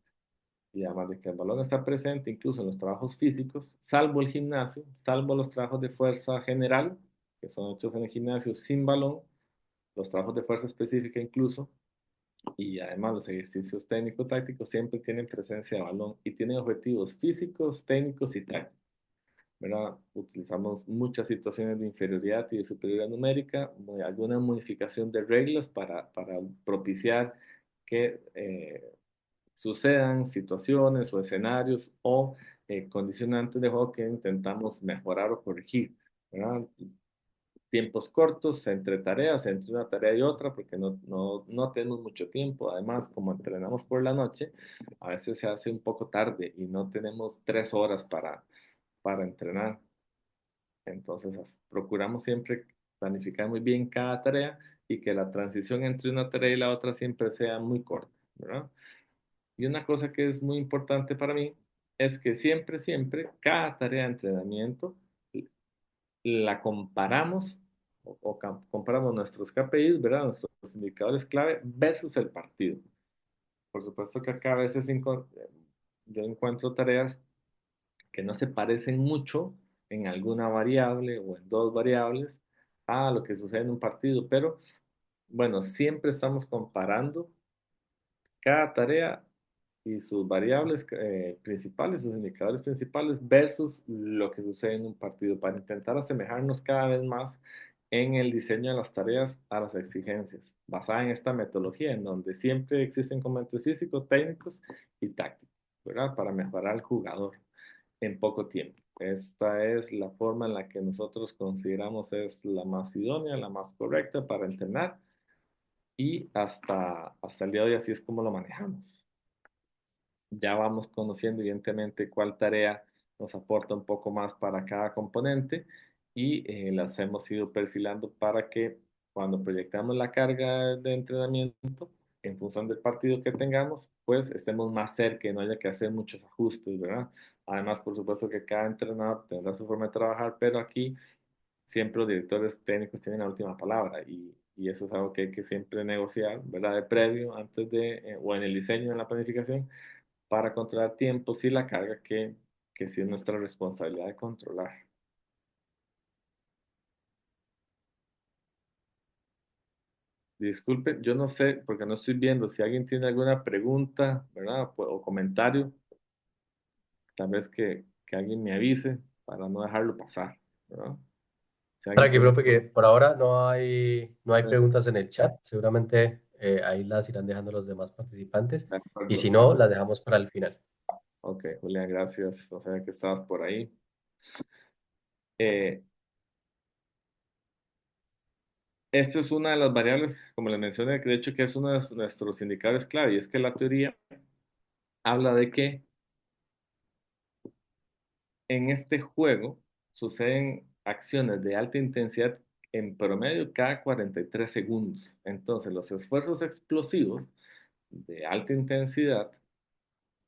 Y además de que el balón está presente incluso en los trabajos físicos, salvo el gimnasio, salvo los trabajos de fuerza general, que son hechos en el gimnasio sin balón, los trabajos de fuerza específica incluso, y además los ejercicios técnico-tácticos siempre tienen presencia de balón y tienen objetivos físicos, técnicos y tácticos, ¿verdad? Utilizamos muchas situaciones de inferioridad y de superioridad numérica, alguna modificación de reglas para propiciar que sucedan situaciones o escenarios o condicionantes de juego que intentamos mejorar o corregir, ¿verdad? Tiempos cortos entre tareas, entre una tarea y otra, porque no tenemos mucho tiempo. Además, como entrenamos por la noche, a veces se hace un poco tarde y no tenemos 3 horas para entrenar. Entonces, procuramos siempre planificar muy bien cada tarea y que la transición entre una tarea y la otra siempre sea muy corta, ¿verdad? Y una cosa que es muy importante para mí es que siempre, cada tarea de entrenamiento la comparamos o comparamos nuestros KPIs, ¿verdad? Nuestros indicadores clave versus el partido. Por supuesto que acá a veces yo encuentro tareas que no se parecen mucho en alguna variable o en dos variables a lo que sucede en un partido, pero bueno, siempre estamos comparando cada tarea y sus variables principales, sus indicadores principales versus lo que sucede en un partido para intentar asemejarnos cada vez más en el diseño de las tareas a las exigencias, basada en esta metodología en donde siempre existen componentes físicos, técnicos y tácticos, ¿verdad? Para mejorar al jugador en poco tiempo. Esta es la forma en la que nosotros consideramos es la más idónea, la más correcta para entrenar y hasta el día de hoy así es como lo manejamos. Ya vamos conociendo evidentemente cuál tarea nos aporta un poco más para cada componente y las hemos ido perfilando para que cuando proyectamos la carga de entrenamiento en función del partido que tengamos, pues estemos más cerca y no haya que hacer muchos ajustes, ¿verdad? Además, por supuesto que cada entrenador tendrá su forma de trabajar, pero aquí siempre los directores técnicos tienen la última palabra y eso es algo que hay que siempre negociar, ¿verdad? De previo, antes de, o en el diseño, en la planificación para controlar tiempos y la carga que sí es nuestra responsabilidad de controlar. Disculpe, yo no sé, porque no estoy viendo si alguien tiene alguna pregunta, ¿verdad? O comentario, tal vez que alguien me avise para no dejarlo pasar, ¿verdad? Si alguien Tranqui, tiene una profe, que pregunta, por ahora no hay preguntas en el chat. Seguramente ahí las irán dejando los demás participantes. de Y acuerdo. si no, las dejamos para el final. Ok, Julián, gracias. O sea que estabas por ahí. Eh, Esto es una de las variables, como les mencioné, que de hecho que es uno de nuestros indicadores clave, y es que la teoría habla de que en este juego suceden acciones de alta intensidad en promedio cada 43 segundos. Entonces, los esfuerzos explosivos de alta intensidad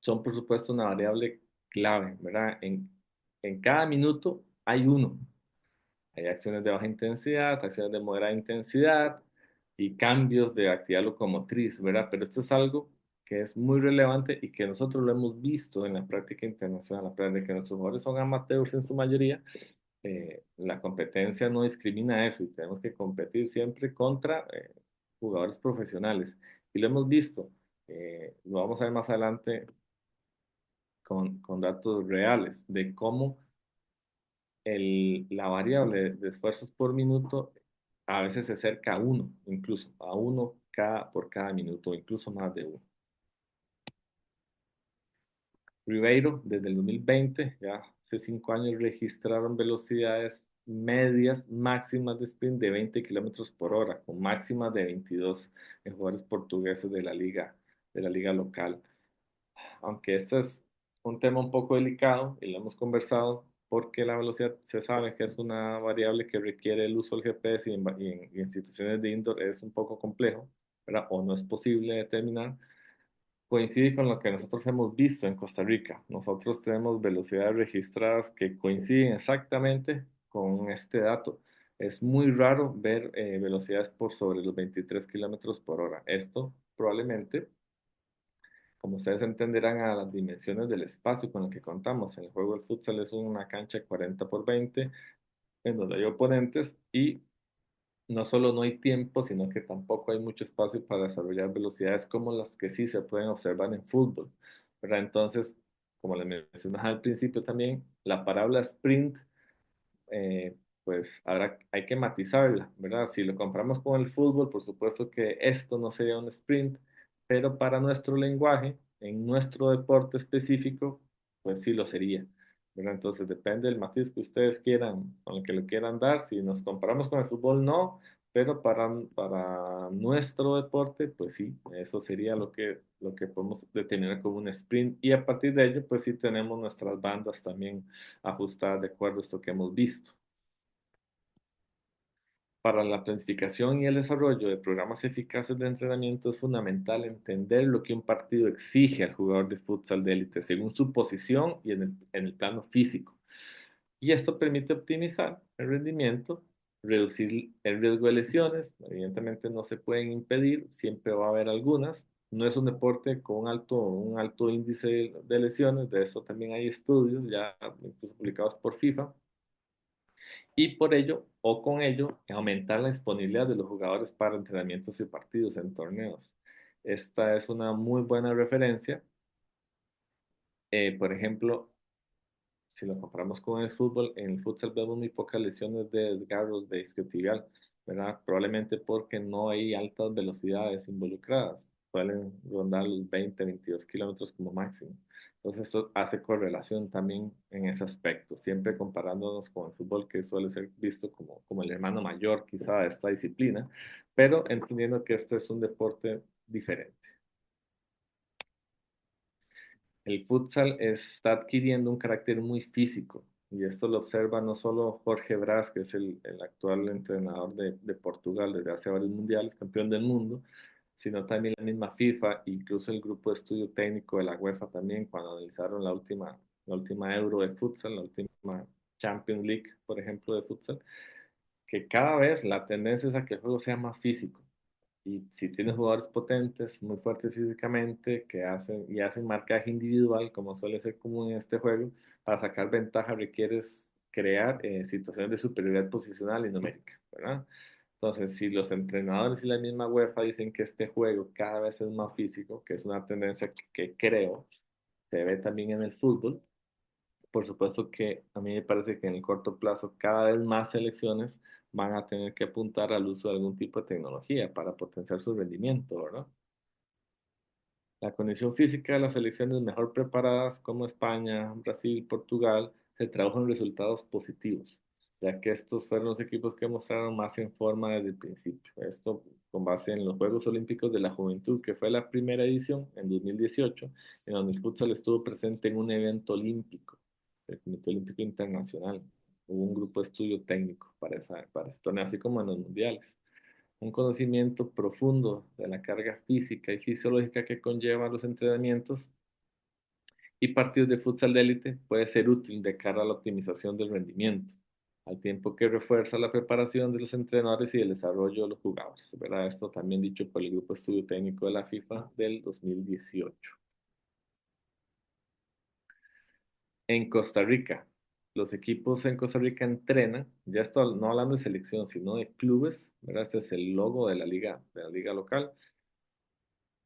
son, por supuesto, una variable clave, ¿verdad? En cada minuto hay uno. Hay acciones de baja intensidad, acciones de moderada intensidad y cambios de actividad locomotriz, ¿verdad? Pero esto es algo que es muy relevante y que nosotros lo hemos visto en la práctica internacional, a pesar de que nuestros jugadores son amateurs en su mayoría, la competencia no discrimina eso y tenemos que competir siempre contra jugadores profesionales. Y lo hemos visto, lo vamos a ver más adelante con datos reales de cómo la variable de esfuerzos por minuto a veces se acerca a uno, incluso a uno por cada minuto, incluso más de uno. Ribeiro, desde el 2020, ya hace 5 años, registraron velocidades medias máximas de sprint de 20 kilómetros por hora, con máximas de 22 en jugadores portugueses de la liga local. Aunque este es un tema un poco delicado y lo hemos conversado porque la velocidad se sabe que es una variable que requiere el uso del GPS y en situaciones de indoor es un poco complejo, ¿verdad? O no es posible determinar. Coincide con lo que nosotros hemos visto en Costa Rica. Nosotros tenemos velocidades registradas que coinciden exactamente con este dato. Es muy raro ver velocidades por sobre los 23 kilómetros por hora. Esto probablemente, como ustedes entenderán, a las dimensiones del espacio con el que contamos. En el juego del futsal es una cancha de 40 por 20, en donde hay oponentes y no solo no hay tiempo, sino que tampoco hay mucho espacio para desarrollar velocidades como las que sí se pueden observar en fútbol, ¿verdad? Entonces, como les mencionaba al principio también, la parábola sprint pues hay que matizarla, ¿verdad? Si lo comparamos con el fútbol, por supuesto que esto no sería un sprint, pero para nuestro lenguaje, en nuestro deporte específico, pues sí lo sería, ¿verdad? Entonces depende del matiz que ustedes quieran, con el que lo quieran dar. Si nos comparamos con el fútbol, no, pero para nuestro deporte, pues sí, eso sería lo que podemos determinar como un sprint. Y a partir de ello, pues sí tenemos nuestras bandas también ajustadas de acuerdo a esto que hemos visto. Para la planificación y el desarrollo de programas eficaces de entrenamiento es fundamental entender lo que un partido exige al jugador de futsal de élite según su posición y en el plano físico. Y esto permite optimizar el rendimiento, reducir el riesgo de lesiones. Evidentemente no se pueden impedir, siempre va a haber algunas. No es un deporte con un alto índice de lesiones, de eso también hay estudios ya incluso publicados por FIFA y por ello o con ello aumentar la disponibilidad de los jugadores para entrenamientos y partidos en torneos. Esta es una muy buena referencia. Por ejemplo, si lo comparamos con el fútbol, en el futsal vemos muy pocas lesiones de desgarros de isquiotibial, ¿verdad? Probablemente porque no hay altas velocidades involucradas, suelen rondar los 20, 22 kilómetros como máximo. Entonces esto hace correlación también en ese aspecto, siempre comparándonos con el fútbol que suele ser visto como el hermano mayor quizá de esta disciplina, pero entendiendo que este es un deporte diferente. El futsal está adquiriendo un carácter muy físico y esto lo observa no solo Jorge Brás, que es el actual entrenador de Portugal desde hace varios mundiales, campeón del mundo, sino también la misma FIFA, incluso el grupo de estudio técnico de la UEFA también, cuando analizaron la última Euro de futsal, la última Champions League, por ejemplo, de futsal, que cada vez la tendencia es a que el juego sea más físico. Y si tienes jugadores potentes, muy fuertes físicamente, que hacen marcaje individual, como suele ser común en este juego, para sacar ventaja requieres crear situaciones de superioridad posicional y numérica, ¿verdad? Entonces, si los entrenadores y la misma UEFA dicen que este juego cada vez es más físico, que es una tendencia que creo se ve también en el fútbol, por supuesto que a mí me parece que en el corto plazo cada vez más selecciones van a tener que apuntar al uso de algún tipo de tecnología para potenciar su rendimiento, ¿verdad? La condición física de las selecciones mejor preparadas como España, Brasil, Portugal se tradujo en resultados positivos, ya que estos fueron los equipos que mostraron más en forma desde el principio. Esto con base en los Juegos Olímpicos de la Juventud, que fue la primera edición en 2018, en donde el futsal estuvo presente en un evento olímpico, el Comité Olímpico Internacional. Hubo un grupo de estudio técnico para ese torneo, así como en los mundiales. Un conocimiento profundo de la carga física y fisiológica que conllevan los entrenamientos y partidos de futsal de élite puede ser útil de cara a la optimización del rendimiento, al tiempo que refuerza la preparación de los entrenadores y el desarrollo de los jugadores, ¿verdad? Esto también dicho por el Grupo de Estudio Técnico de la FIFA del 2018. En Costa Rica, los equipos en Costa Rica entrenan, ya esto no hablando de selección, sino de clubes, ¿verdad? Este es el logo de la liga local.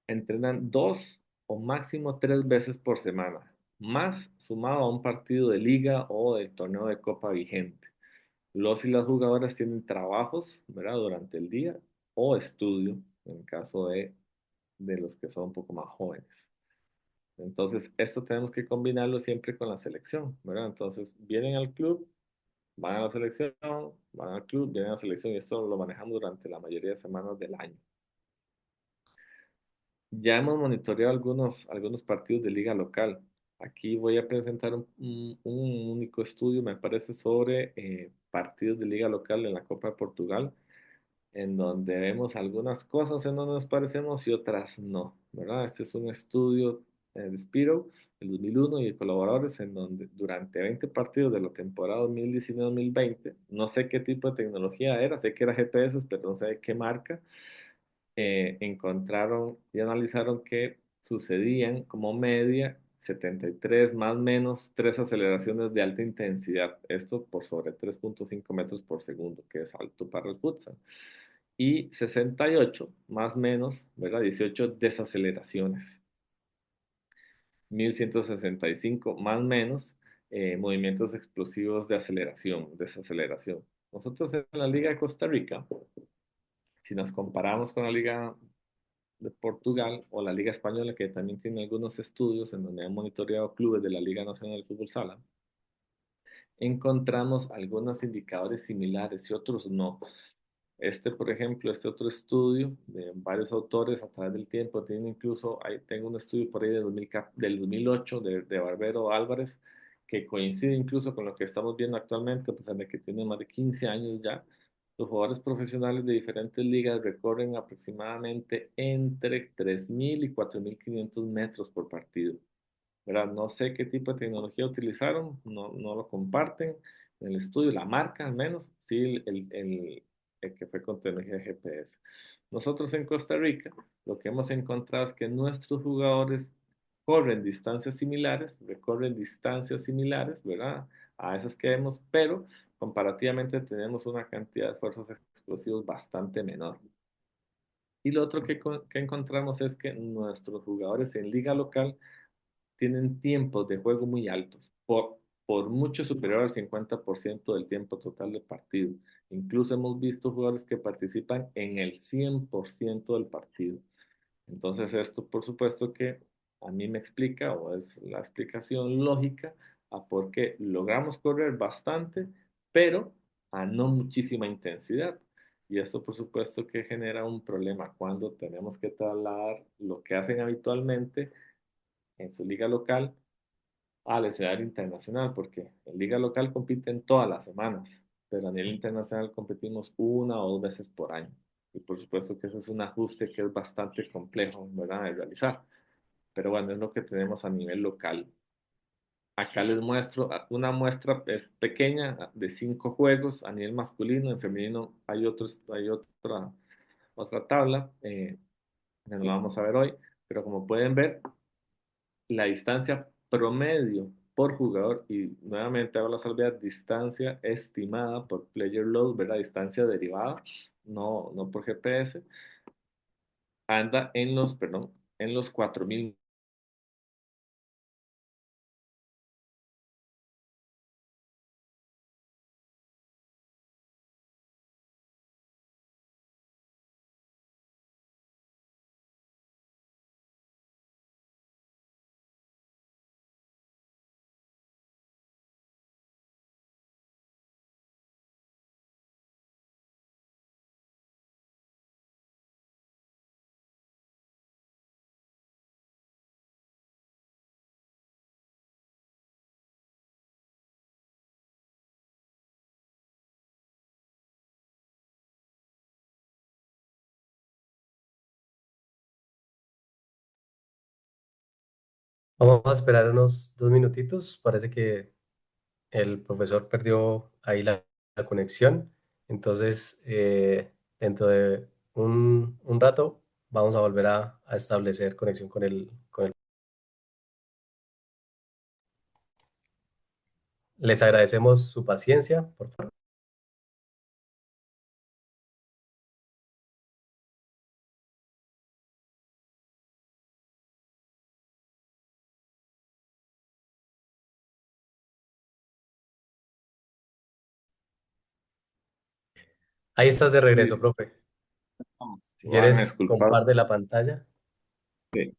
Entrenan 2 o máximo 3 veces por semana, más sumado a un partido de liga o del torneo de copa vigente. Los y las jugadoras tienen trabajos, ¿verdad? Durante el día o estudio, en caso de los que son un poco más jóvenes. Entonces, esto tenemos que combinarlo siempre con la selección, ¿verdad? Entonces, vienen al club, van a la selección, van al club, vienen a la selección y esto lo manejamos durante la mayoría de semanas del año. Ya hemos monitoreado algunos partidos de liga local. Aquí voy a presentar un único estudio, me parece, sobre partidos de liga local en la Copa de Portugal, en donde vemos algunas cosas en donde nos parecemos y otras no, ¿verdad? Este es un estudio de Spiro, del 2001 y de colaboradores, en donde durante 20 partidos de la temporada 2019-2020, no sé qué tipo de tecnología era, sé que era GPS, pero no sé de qué marca, encontraron y analizaron que sucedían como media 73 más o menos 3 aceleraciones de alta intensidad, esto por sobre 3,5 metros por segundo, que es alto para el futsal, y 68 más o menos, ¿verdad? 18 desaceleraciones, 1165 más o menos movimientos explosivos de aceleración, desaceleración. Nosotros en la Liga de Costa Rica, si nos comparamos con la Liga de Portugal o la Liga Española, que también tiene algunos estudios en donde han monitoreado clubes de la Liga Nacional de Fútbol Sala, encontramos algunos indicadores similares y otros no. Este, por ejemplo, este otro estudio de varios autores a través del tiempo, tiene incluso, ahí tengo un estudio por ahí del 2008 de Barbero Álvarez, que coincide incluso con lo que estamos viendo actualmente, a pesar de que tiene más de 15 años ya. Los jugadores profesionales de diferentes ligas recorren aproximadamente entre 3.000 y 4.500 metros por partido. ¿Verdad? No sé qué tipo de tecnología utilizaron, no lo comparten en el estudio, la marca al menos, sí el que fue con tecnología GPS. Nosotros en Costa Rica lo que hemos encontrado es que nuestros jugadores corren distancias similares, recorren distancias similares, ¿verdad? A esas que vemos, pero comparativamente tenemos una cantidad de fuerzas explosivos bastante menor. Y lo otro que encontramos es que nuestros jugadores en liga local tienen tiempos de juego muy altos, por mucho superior al 50% del tiempo total del partido. Incluso hemos visto jugadores que participan en el 100% del partido. Entonces esto, por supuesto que a mí me explica, o es la explicación lógica, a por qué logramos correr bastante, pero a no muchísima intensidad. Y esto, por supuesto, que genera un problema cuando tenemos que trasladar lo que hacen habitualmente en su liga local al escenario internacional, porque en liga local compiten todas las semanas, pero a nivel internacional competimos una o dos veces por año. Y por supuesto que ese es un ajuste que es bastante complejo, ¿verdad?, de realizar. Pero bueno, es lo que tenemos a nivel local. Acá les muestro una muestra es pequeña de 5 juegos a nivel masculino. En femenino hay otra tabla, que no la vamos a ver hoy, pero como pueden ver, la distancia promedio por jugador, y nuevamente hago la salvedad, distancia estimada por player load, ¿verdad? Distancia derivada, no por GPS, anda en los 4.000. Vamos a esperar unos 2 minutitos. Parece que el profesor perdió ahí la conexión. Entonces, dentro de un rato, vamos a volver a establecer conexión con el. Les agradecemos su paciencia. Por favor. Ahí estás de regreso, Listo. profe. Si Van a quieres, disculpar. comparte la pantalla. Sí.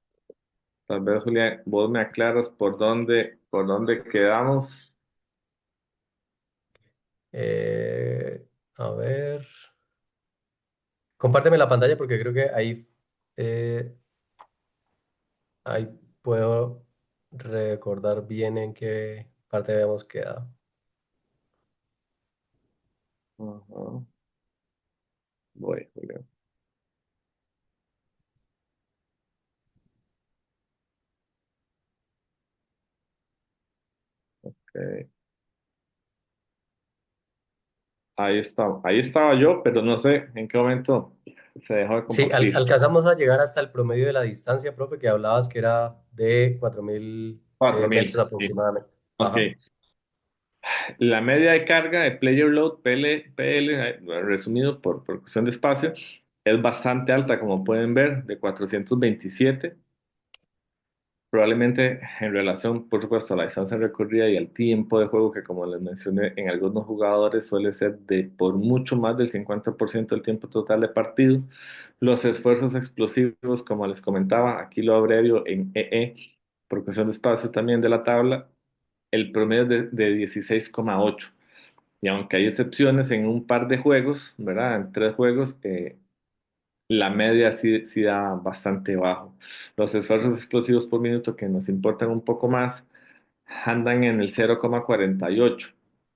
Tal vez, Julia, vos me aclaras por dónde quedamos. Eh, a ver, compárteme la pantalla porque creo que eh, ahí puedo recordar bien en qué parte habíamos quedado. Ajá. Voy, ok. Ahí estaba yo, pero no sé en qué momento se dejó de Sí, compartir. alcanzamos a llegar hasta el promedio de la distancia, profe, que hablabas que era de 4.000 Cuatro metros mil. Sí. aproximadamente. Ok. Ajá. La media de carga de Player Load, PL, resumido por cuestión de espacio, es bastante alta, como pueden ver, de 427. Probablemente en relación, por supuesto, a la distancia recorrida y al tiempo de juego, que como les mencioné, en algunos jugadores suele ser de por mucho más del 50% del tiempo total de partido. Los esfuerzos explosivos, como les comentaba, aquí lo abrevio en EE, por cuestión de espacio también de la tabla, el promedio es de 16,8. Y aunque hay excepciones en un par de juegos, ¿verdad? En tres juegos, la media sí da bastante bajo. Los esfuerzos explosivos por minuto que nos importan un poco más andan en el 0,48.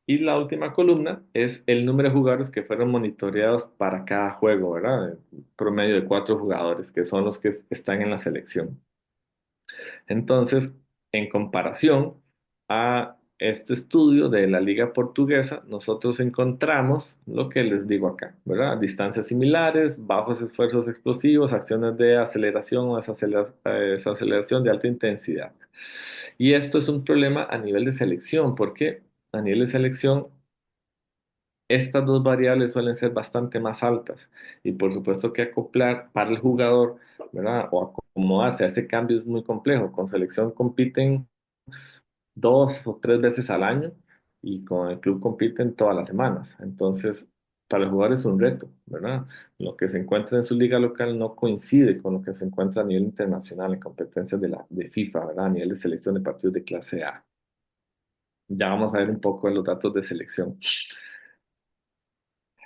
Y la última columna es el número de jugadores que fueron monitoreados para cada juego, ¿verdad? Promedio de cuatro jugadores, que son los que están en la selección. Entonces, en comparación a este estudio de la Liga Portuguesa, nosotros encontramos lo que les digo acá, ¿verdad? Distancias similares, bajos esfuerzos explosivos, acciones de aceleración o desaceleración de alta intensidad. Y esto es un problema a nivel de selección, porque a nivel de selección estas dos variables suelen ser bastante más altas y por supuesto que acoplar para el jugador, ¿verdad? O acomodarse a ese cambio es muy complejo. Con selección compiten dos o tres veces al año y con el club compiten todas las semanas. Entonces, para el jugador es un reto, ¿verdad? Lo que se encuentra en su liga local no coincide con lo que se encuentra a nivel internacional en competencias de FIFA, ¿verdad? A nivel de selección de partidos de clase A. Ya vamos a ver un poco de los datos de selección.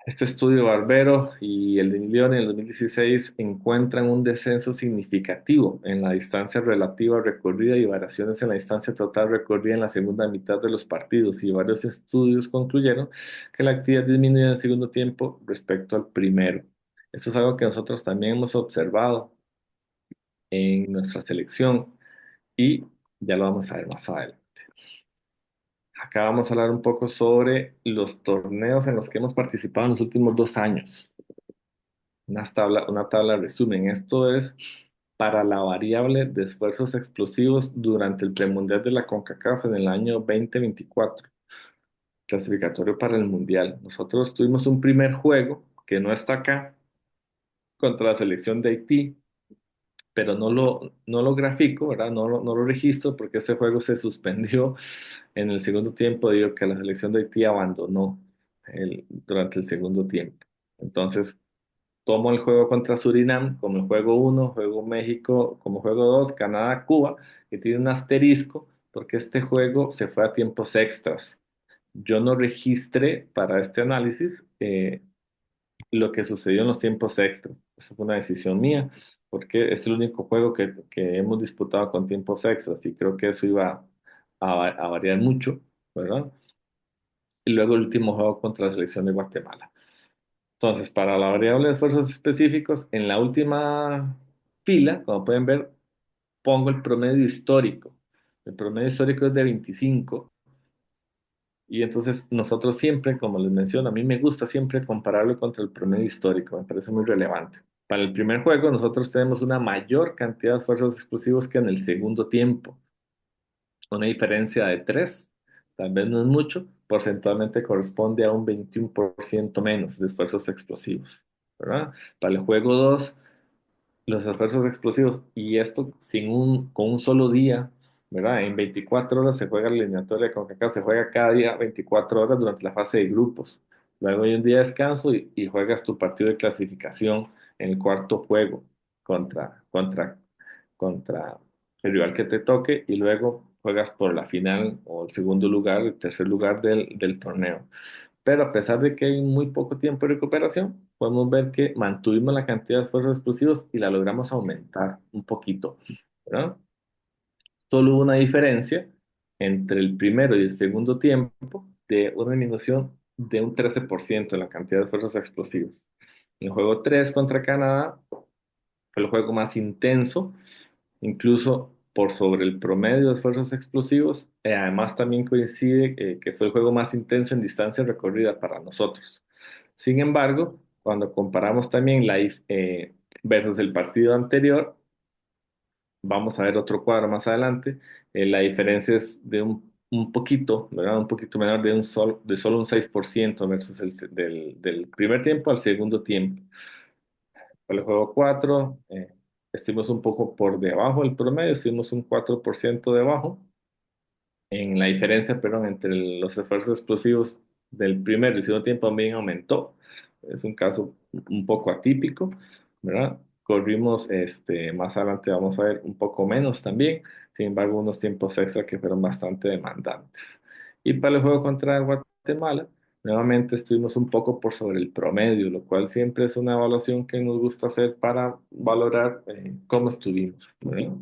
Este estudio Barbero y el de Lyon en el 2016 encuentran un descenso significativo en la distancia relativa recorrida y variaciones en la distancia total recorrida en la segunda mitad de los partidos, y varios estudios concluyeron que la actividad disminuye en el segundo tiempo respecto al primero. Esto es algo que nosotros también hemos observado en nuestra selección y ya lo vamos a ver más adelante. Acá vamos a hablar un poco sobre los torneos en los que hemos participado en los últimos 2 años. Una tabla resumen. Esto es para la variable de esfuerzos explosivos durante el premundial de la CONCACAF en el año 2024, clasificatorio para el mundial. Nosotros tuvimos un primer juego que no está acá contra la selección de Haití, pero no lo grafico, ¿verdad? No lo registro porque este juego se suspendió en el segundo tiempo debido a que la selección de Haití abandonó durante el segundo tiempo. Entonces, tomo el juego contra Surinam como el juego uno, juego México como juego 2, Canadá, Cuba, que tiene un asterisco porque este juego se fue a tiempos extras. Yo no registré para este análisis lo que sucedió en los tiempos extras. Eso fue una decisión mía, porque es el único juego que hemos disputado con tiempos extras y creo que eso iba a variar mucho, ¿verdad? Y luego el último juego contra la selección de Guatemala. Entonces, para la variable de esfuerzos específicos, en la última fila, como pueden ver, pongo el promedio histórico. El promedio histórico es de 25. Y entonces nosotros siempre, como les menciono, a mí me gusta siempre compararlo contra el promedio histórico, me parece muy relevante. Para el primer juego nosotros tenemos una mayor cantidad de esfuerzos explosivos que en el segundo tiempo, una diferencia de 3, tal vez no es mucho, porcentualmente corresponde a un 21% menos de esfuerzos explosivos, ¿verdad? Para el juego 2 los esfuerzos explosivos, y esto con un solo día, ¿verdad? En 24 horas se juega la eliminatoria con CONCACAF, se juega cada día 24 horas durante la fase de grupos. Luego hay un día de descanso y juegas tu partido de clasificación en el cuarto juego contra el rival que te toque, y luego juegas por la final o el segundo lugar, el tercer lugar del torneo. pero a pesar de que hay muy poco tiempo de recuperación, podemos ver que mantuvimos la cantidad de esfuerzos explosivos y la logramos aumentar un poquito, ¿verdad? Solo hubo una diferencia entre el primero y el segundo tiempo de una disminución de un 13% en la cantidad de esfuerzos explosivos. En el juego 3 contra Canadá fue el juego más intenso, incluso por sobre el promedio de esfuerzos explosivos. Además, también coincide que fue el juego más intenso en distancia recorrida para nosotros. Sin embargo, cuando comparamos también versus el partido anterior, vamos a ver otro cuadro más adelante, la diferencia es de un poquito, ¿verdad? Un poquito menor de solo un 6% versus del primer tiempo al segundo tiempo. Para el juego 4 estuvimos un poco por debajo del promedio, estuvimos un 4% debajo en la diferencia, perdón, entre los esfuerzos explosivos del primer y segundo tiempo también aumentó. Es un caso un poco atípico, ¿verdad? Corrimos, más adelante vamos a ver un poco menos también, sin embargo, unos tiempos extra que fueron bastante demandantes. Y para el juego contra Guatemala, nuevamente estuvimos un poco por sobre el promedio, lo cual siempre es una evaluación que nos gusta hacer para valorar cómo estuvimos, ¿verdad?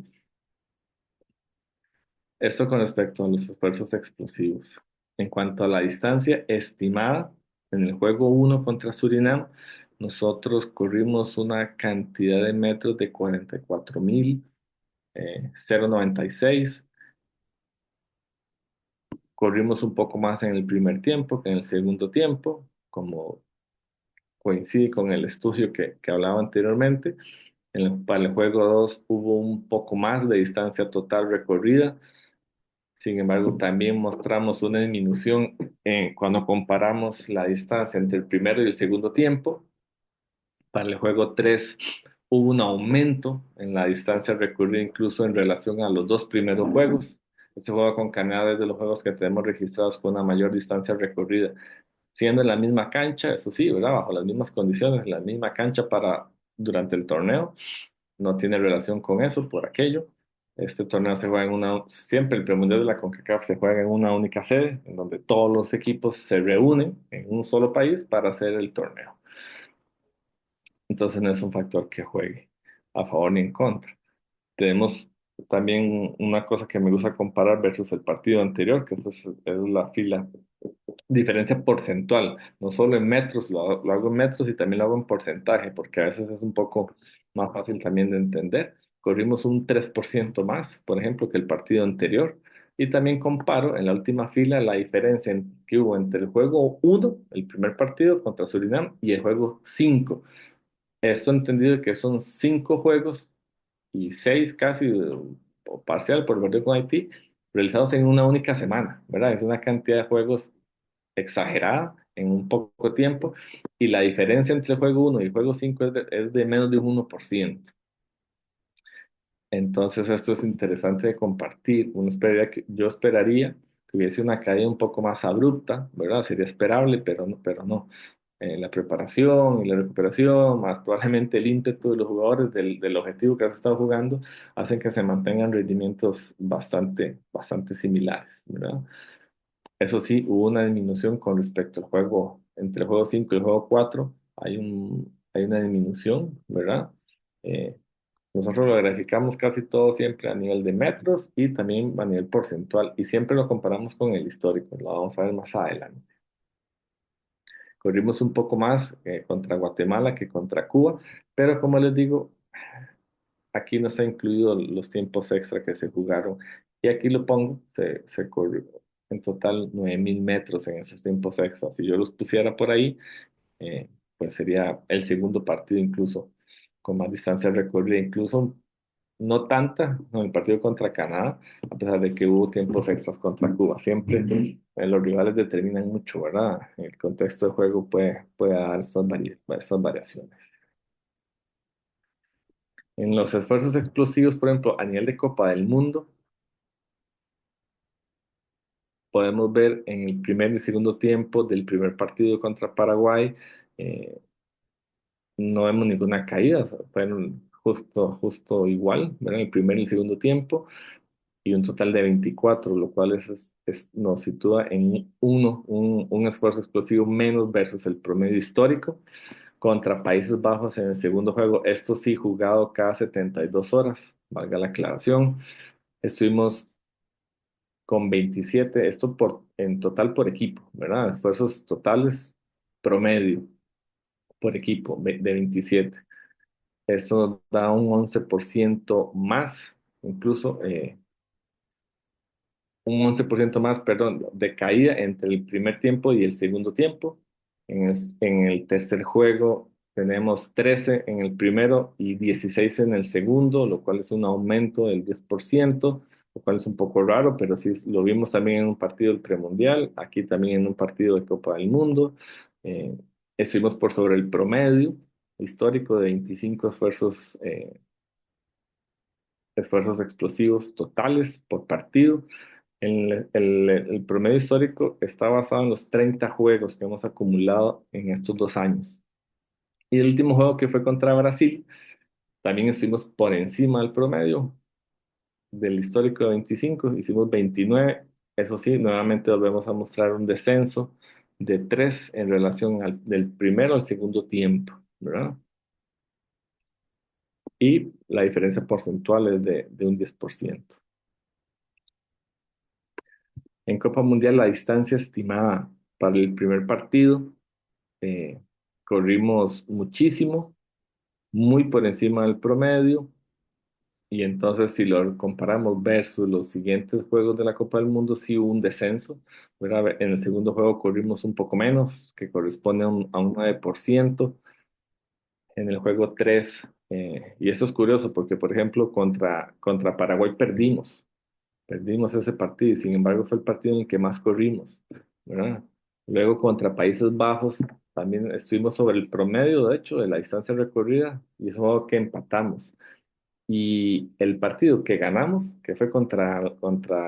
Esto con respecto a los esfuerzos explosivos. En cuanto a la distancia estimada, en el juego uno contra Surinam, nosotros corrimos una cantidad de metros de 44.096. Corrimos un poco más en el primer tiempo que en el segundo tiempo, como coincide con el estudio que hablaba anteriormente. Para el juego 2 hubo un poco más de distancia total recorrida. Sin embargo, también mostramos una disminución cuando comparamos la distancia entre el primero y el segundo tiempo. Para el juego 3 hubo un aumento en la distancia recorrida incluso en relación a los dos primeros juegos. Este juego con Canadá es de los juegos que tenemos registrados con una mayor distancia recorrida, siendo en la misma cancha, eso sí, ¿verdad? Bajo las mismas condiciones, la misma cancha durante el torneo, no tiene relación con eso, por aquello. Este torneo se juega siempre el premundial de la CONCACAF se juega en una única sede, en donde todos los equipos se reúnen en un solo país para hacer el torneo. Entonces no es un factor que juegue a favor ni en contra. Tenemos también una cosa que me gusta comparar versus el partido anterior, que es la fila diferencia porcentual, no solo en metros, lo hago en metros y también lo hago en porcentaje, porque a veces es un poco más fácil también de entender. Corrimos un 3% más, por ejemplo, que el partido anterior. Y también comparo en la última fila la diferencia que hubo entre el juego uno, el primer partido contra Surinam, y el juego 5. Esto entendido que son 5 juegos y 6 casi, o parcial por el partido con Haití, realizados en una única semana, ¿verdad? Es una cantidad de juegos exagerada en un poco tiempo y la diferencia entre el juego uno y el juego 5 es de menos de un 1%. Entonces esto es interesante de compartir. Yo esperaría que hubiese una caída un poco más abrupta, ¿verdad? Sería esperable, pero no. La preparación y la recuperación, más probablemente el ímpetu de los jugadores del objetivo que has estado jugando, hacen que se mantengan rendimientos bastante similares, ¿verdad? Eso sí, hubo una disminución con respecto al juego, entre el juego 5 y el juego 4 hay una disminución, ¿verdad? Eh, Nosotros lo graficamos casi todo siempre a nivel de metros y también a nivel porcentual y siempre lo comparamos con el histórico, lo vamos a ver más adelante. Corrimos un poco más contra Guatemala que contra Cuba, pero como les digo, aquí no se han incluido los tiempos extra que se jugaron. Y aquí lo pongo, se corrió en total 9.000 metros en esos tiempos extra. Si yo los pusiera por ahí, pues sería el segundo partido incluso con más distancia recorrida, incluso no tanta en el partido contra Canadá, a pesar de que hubo tiempos extras contra Cuba. Siempre los rivales determinan mucho, ¿verdad? El contexto de juego puede dar estas variaciones. En los esfuerzos explosivos, por ejemplo, a nivel de Copa del Mundo, podemos ver en el primer y segundo tiempo del primer partido contra Paraguay, eh, no vemos ninguna caída, fueron justo igual, ¿verdad? El primer y el segundo tiempo. y un total de 24, lo cual nos sitúa en un esfuerzo explosivo menos versus el promedio histórico contra Países Bajos en el segundo juego. Esto sí, jugado cada 72 horas, valga la aclaración. Estuvimos con 27, esto en total por equipo, ¿verdad? Esfuerzos totales promedio por equipo de 27. Esto nos da un 11% más, incluso un 11% más, perdón, de caída entre el primer tiempo y el segundo tiempo. En el tercer juego tenemos 13 en el primero y 16 en el segundo, lo cual es un aumento del 10%, lo cual es un poco raro, pero sí lo vimos también en un partido del premundial, aquí también en un partido de Copa del Mundo. Eh, Estuvimos por sobre el promedio histórico de 25 esfuerzos explosivos totales por partido. El promedio histórico está basado en los 30 juegos que hemos acumulado en estos 2 años. Y el último juego que fue contra Brasil, también estuvimos por encima del promedio del histórico de 25, hicimos 29. Eso sí, nuevamente volvemos a mostrar un descenso de 3 en relación del primero al segundo tiempo, ¿verdad? Y la diferencia porcentual es de un 10%. En Copa Mundial, la distancia estimada para el primer partido, eh, corrimos muchísimo, muy por encima del promedio, y entonces si lo comparamos versus los siguientes juegos de la Copa del Mundo, sí hubo un descenso, ¿verdad? En el segundo juego corrimos un poco menos, que corresponde a un 9%. En el juego 3, y eso es curioso porque, por ejemplo, contra Paraguay perdimos ese partido y sin embargo fue el partido en el que más corrimos, ¿verdad? Luego contra Países Bajos también estuvimos sobre el promedio, de hecho, de la distancia recorrida y eso fue que empatamos. Y el partido que ganamos, que fue contra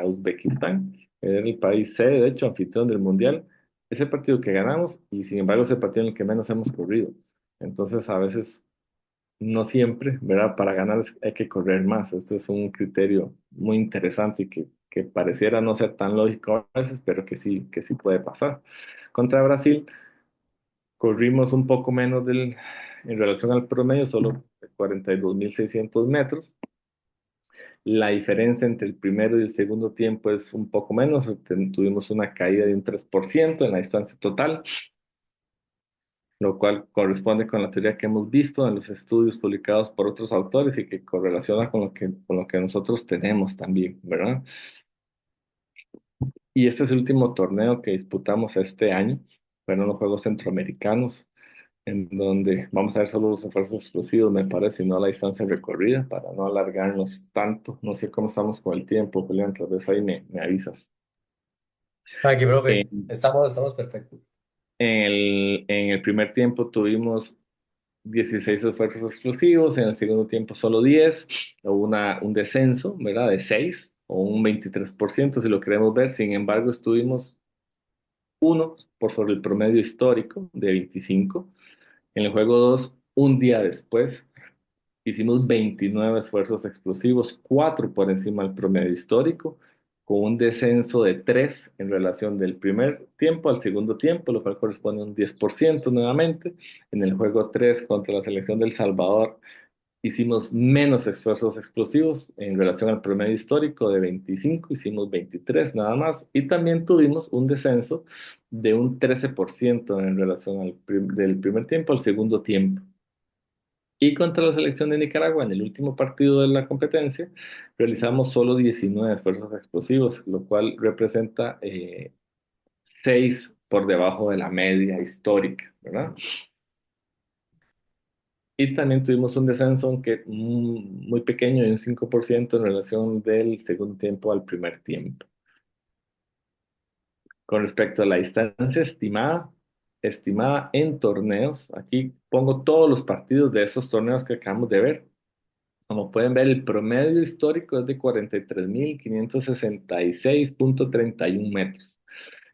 Uzbekistán, que era el país sede, de hecho, anfitrión del Mundial, ese partido que ganamos y sin embargo es el partido en el que menos hemos corrido. Entonces, a veces no siempre, ¿verdad? Para ganar hay que correr más. Esto es un criterio muy interesante y que pareciera no ser tan lógico a veces, pero que sí puede pasar. Contra Brasil, corrimos un poco menos en relación al promedio, solo 42.600 metros. La diferencia entre el primero y el segundo tiempo es un poco menos. Tuvimos una caída de un 3% en la distancia total, lo cual corresponde con la teoría que hemos visto en los estudios publicados por otros autores y que correlaciona con lo que nosotros tenemos también, ¿verdad? Y este es el último torneo que disputamos este año, fueron los Juegos Centroamericanos, en donde vamos a ver solo los esfuerzos explosivos, me parece, y no la distancia recorrida, para no alargarnos tanto. No sé cómo estamos con el tiempo, Julián, tal vez ahí me avisas. Aquí, profe, En, estamos perfectos. en el primer tiempo tuvimos 16 esfuerzos explosivos, en el segundo tiempo solo 10, o un descenso, ¿verdad? De 6 o un 23% si lo queremos ver. Sin embargo, estuvimos uno por sobre el promedio histórico de 25. En el juego 2 un día después, hicimos 29 esfuerzos explosivos, 4 por encima del promedio histórico, con un descenso de 3 en relación del primer tiempo al segundo tiempo, lo cual corresponde a un 10% nuevamente. En el juego 3 contra la selección del Salvador, hicimos menos esfuerzos explosivos en relación al promedio histórico de 25, hicimos 23 nada más, y también tuvimos un descenso de un 13% en relación del primer tiempo al segundo tiempo. Y contra la selección de Nicaragua, en el último partido de la competencia, realizamos solo 19 esfuerzos explosivos, lo cual representa 6 por debajo de la media histórica, ¿verdad? Y también tuvimos un descenso, aunque muy pequeño, de un 5% en relación del segundo tiempo al primer tiempo. Con respecto a la distancia estimada en torneos, aquí pongo todos los partidos de esos torneos que acabamos de ver. Como pueden ver, el promedio histórico es de 43.566.31 metros.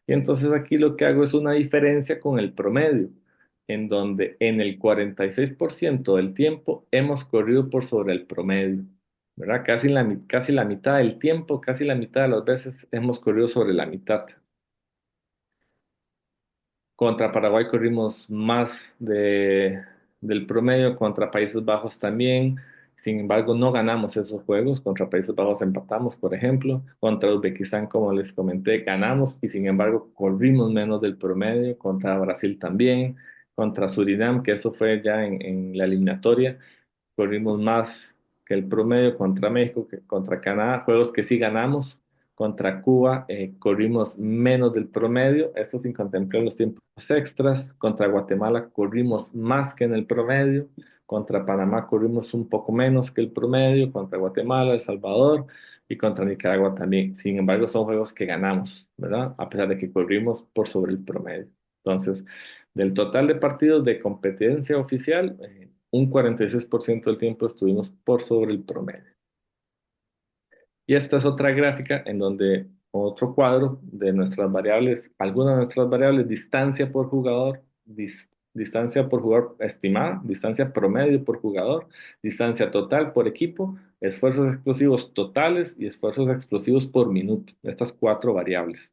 Y entonces aquí lo que hago es una diferencia con el promedio, en donde en el 46% del tiempo hemos corrido por sobre el promedio, ¿verdad? Casi la mitad del tiempo, casi la mitad de las veces hemos corrido sobre la mitad. Contra Paraguay corrimos más del promedio, contra Países Bajos también. Sin embargo, no ganamos esos juegos. Contra Países Bajos empatamos, por ejemplo. Contra Uzbekistán, como les comenté, ganamos y sin embargo corrimos menos del promedio. Contra Brasil también. Contra Surinam, que eso fue ya en la eliminatoria, corrimos más que el promedio contra México, que contra Canadá, juegos que sí ganamos. Contra Cuba corrimos menos del promedio, esto sin contemplar los tiempos extras. Contra Guatemala corrimos más que en el promedio. Contra Panamá corrimos un poco menos que el promedio. Contra Guatemala, El Salvador y contra Nicaragua también. Sin embargo, son juegos que ganamos, ¿verdad? A pesar de que corrimos por sobre el promedio. Entonces, del total de partidos de competencia oficial, un 46% del tiempo estuvimos por sobre el promedio. Y esta es otra gráfica en donde otro cuadro de nuestras variables, algunas de nuestras variables, distancia por jugador, distancia por jugador estimada, distancia promedio por jugador, distancia total por equipo, esfuerzos explosivos totales y esfuerzos explosivos por minuto. Estas cuatro variables.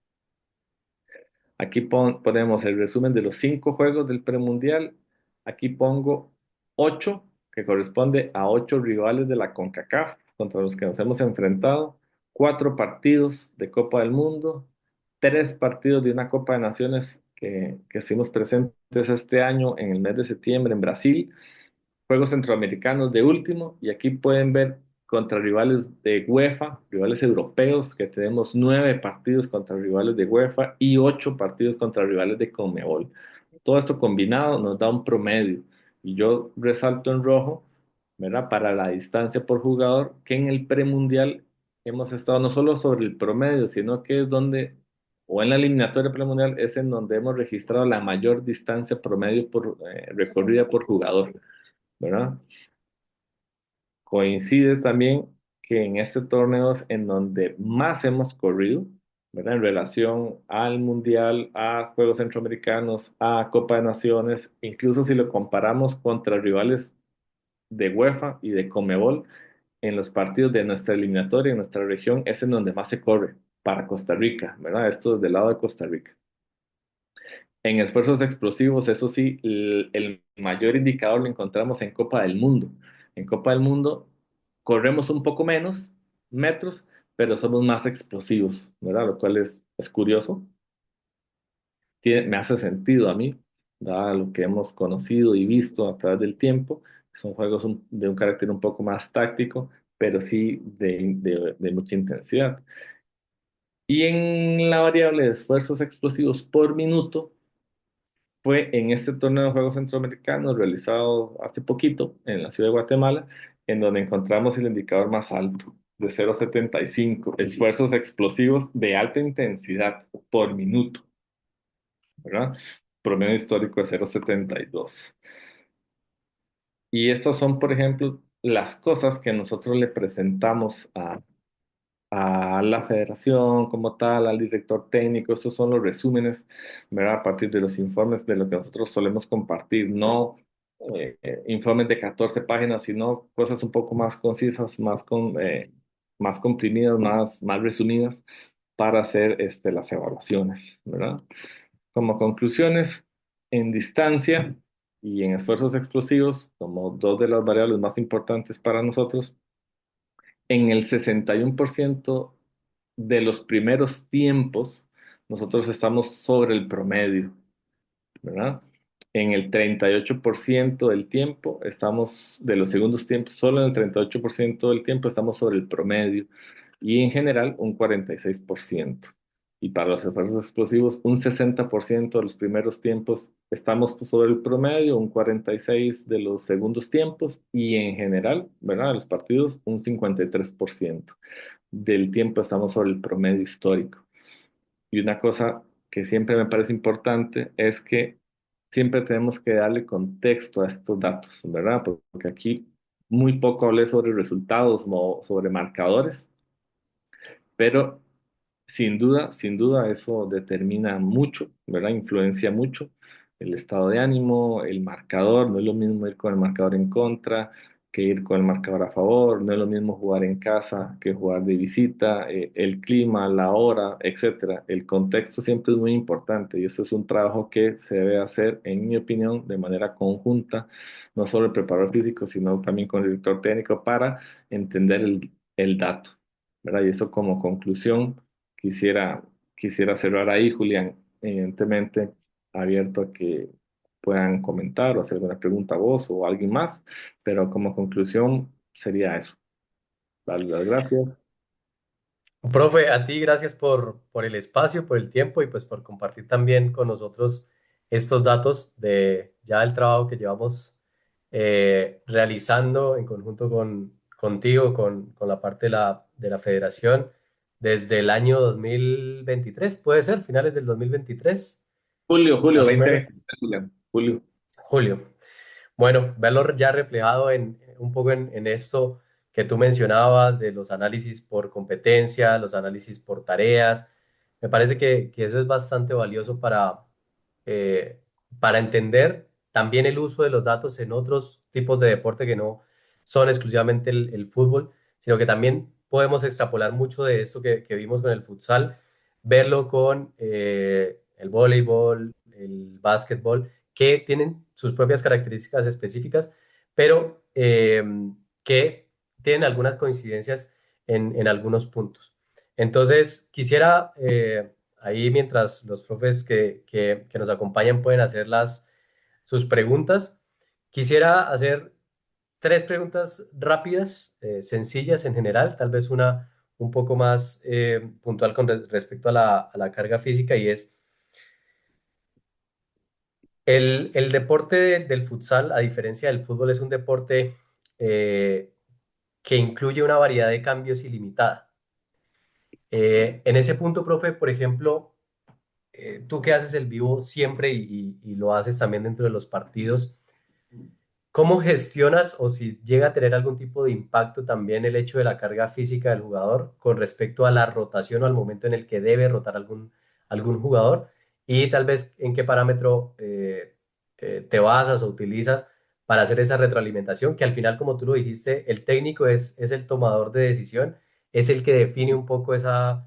Aquí ponemos el resumen de los 5 juegos del premundial. Aquí pongo 8, que corresponde a 8 rivales de la CONCACAF contra los que nos hemos enfrentado, 4 partidos de Copa del Mundo, 3 partidos de una Copa de Naciones que estuvimos presentes este año en el mes de septiembre en Brasil, Juegos Centroamericanos de último, y aquí pueden ver contra rivales de UEFA, rivales europeos, que tenemos 9 partidos contra rivales de UEFA y 8 partidos contra rivales de Conmebol. Todo esto combinado nos da un promedio. Y yo resalto en rojo, ¿verdad? Para la distancia por jugador, que en el premundial hemos estado no solo sobre el promedio, sino que es donde, o en la eliminatoria premundial, es en donde hemos registrado la mayor distancia promedio recorrida por jugador, ¿verdad? Coincide también que en este torneo es en donde más hemos corrido, ¿verdad? En relación al Mundial, a Juegos Centroamericanos, a Copa de Naciones, incluso si lo comparamos contra rivales de UEFA y de Conmebol, en los partidos de nuestra eliminatoria, en nuestra región, es en donde más se corre para Costa Rica, ¿verdad? Esto es del lado de Costa Rica. En esfuerzos explosivos, eso sí, el mayor indicador lo encontramos en Copa del Mundo. En Copa del Mundo corremos un poco menos metros, pero somos más explosivos, ¿verdad? Lo cual es curioso. Me hace sentido a mí, dado lo que hemos conocido y visto a través del tiempo. Son juegos de un carácter un poco más táctico, pero sí de mucha intensidad. Y en la variable de esfuerzos explosivos por minuto, fue en este torneo de Juegos Centroamericanos realizado hace poquito en la ciudad de Guatemala, en donde encontramos el indicador más alto, de 0,75 esfuerzos explosivos de alta intensidad por minuto, ¿verdad? Promedio histórico de 0,72. Y estas son, por ejemplo, las cosas que nosotros le presentamos a la federación como tal, al director técnico. Estos son los resúmenes, ¿verdad? A partir de los informes de lo que nosotros solemos compartir, no informes de 14 páginas, sino cosas un poco más concisas, más comprimidas, más resumidas para hacer las evaluaciones, ¿verdad? Como conclusiones, en distancia y en esfuerzos explosivos, como dos de las variables más importantes para nosotros, en el 61% de los primeros tiempos, nosotros estamos sobre el promedio, ¿verdad? En el 38% del tiempo, de los segundos tiempos, solo en el 38% del tiempo estamos sobre el promedio. Y en general, un 46%. Y para los esfuerzos explosivos, un 60% de los primeros tiempos estamos sobre el promedio, un 46% de los segundos tiempos. Y en general, ¿verdad? De los partidos, un 53% del tiempo estamos sobre el promedio histórico. Y una cosa que siempre me parece importante es que siempre tenemos que darle contexto a estos datos, ¿verdad? Porque aquí muy poco hablé sobre resultados o sobre marcadores, pero sin duda eso determina mucho, ¿verdad? Influencia mucho el estado de ánimo, el marcador, no es lo mismo ir con el marcador en contra, que ir con el marcador a favor, no es lo mismo jugar en casa que jugar de visita, el clima, la hora, etcétera. El contexto siempre es muy importante y eso es un trabajo que se debe hacer, en mi opinión, de manera conjunta, no solo el preparador físico, sino también con el director técnico para entender el dato, ¿verdad? Y eso como conclusión quisiera, quisiera cerrar ahí, Julián, evidentemente abierto a que puedan comentar o hacer alguna pregunta a vos o a alguien más, pero como conclusión sería eso. Darle las gracias. Profe, a ti gracias por el espacio, por el tiempo y pues por compartir también con nosotros estos datos de ya el trabajo que llevamos realizando en conjunto contigo, con la parte de la federación desde el año 2023, puede ser, finales del 2023, Julio más o 2023, menos, Julián. Julio. julio. Bueno, verlo ya reflejado en un poco en esto que tú mencionabas de los análisis por competencia, los análisis por tareas, me parece que eso es bastante valioso eh, para entender también el uso de los datos en otros tipos de deporte que no son exclusivamente el fútbol, sino que también podemos extrapolar mucho de esto que vimos con el futsal, verlo con el voleibol, el básquetbol que tienen sus propias características específicas, pero que tienen algunas coincidencias en algunos puntos. Entonces, quisiera, ahí mientras los profes que nos acompañan pueden hacer sus preguntas, quisiera hacer tres preguntas rápidas, sencillas en general, tal vez una un poco más puntual con respecto a a la carga física y es... El deporte del futsal, a diferencia del fútbol, es un deporte eh, que incluye una variedad de cambios ilimitada. En ese punto, profe, por ejemplo, tú que haces el vivo siempre y lo haces también dentro de los partidos, ¿cómo gestionas o si llega a tener algún tipo de impacto también el hecho de la carga física del jugador con respecto a la rotación o al momento en el que debe rotar algún jugador? Y tal vez en qué parámetro te basas o utilizas para hacer esa retroalimentación, que al final, como tú lo dijiste, el técnico es el tomador de decisión, es el que define un poco esos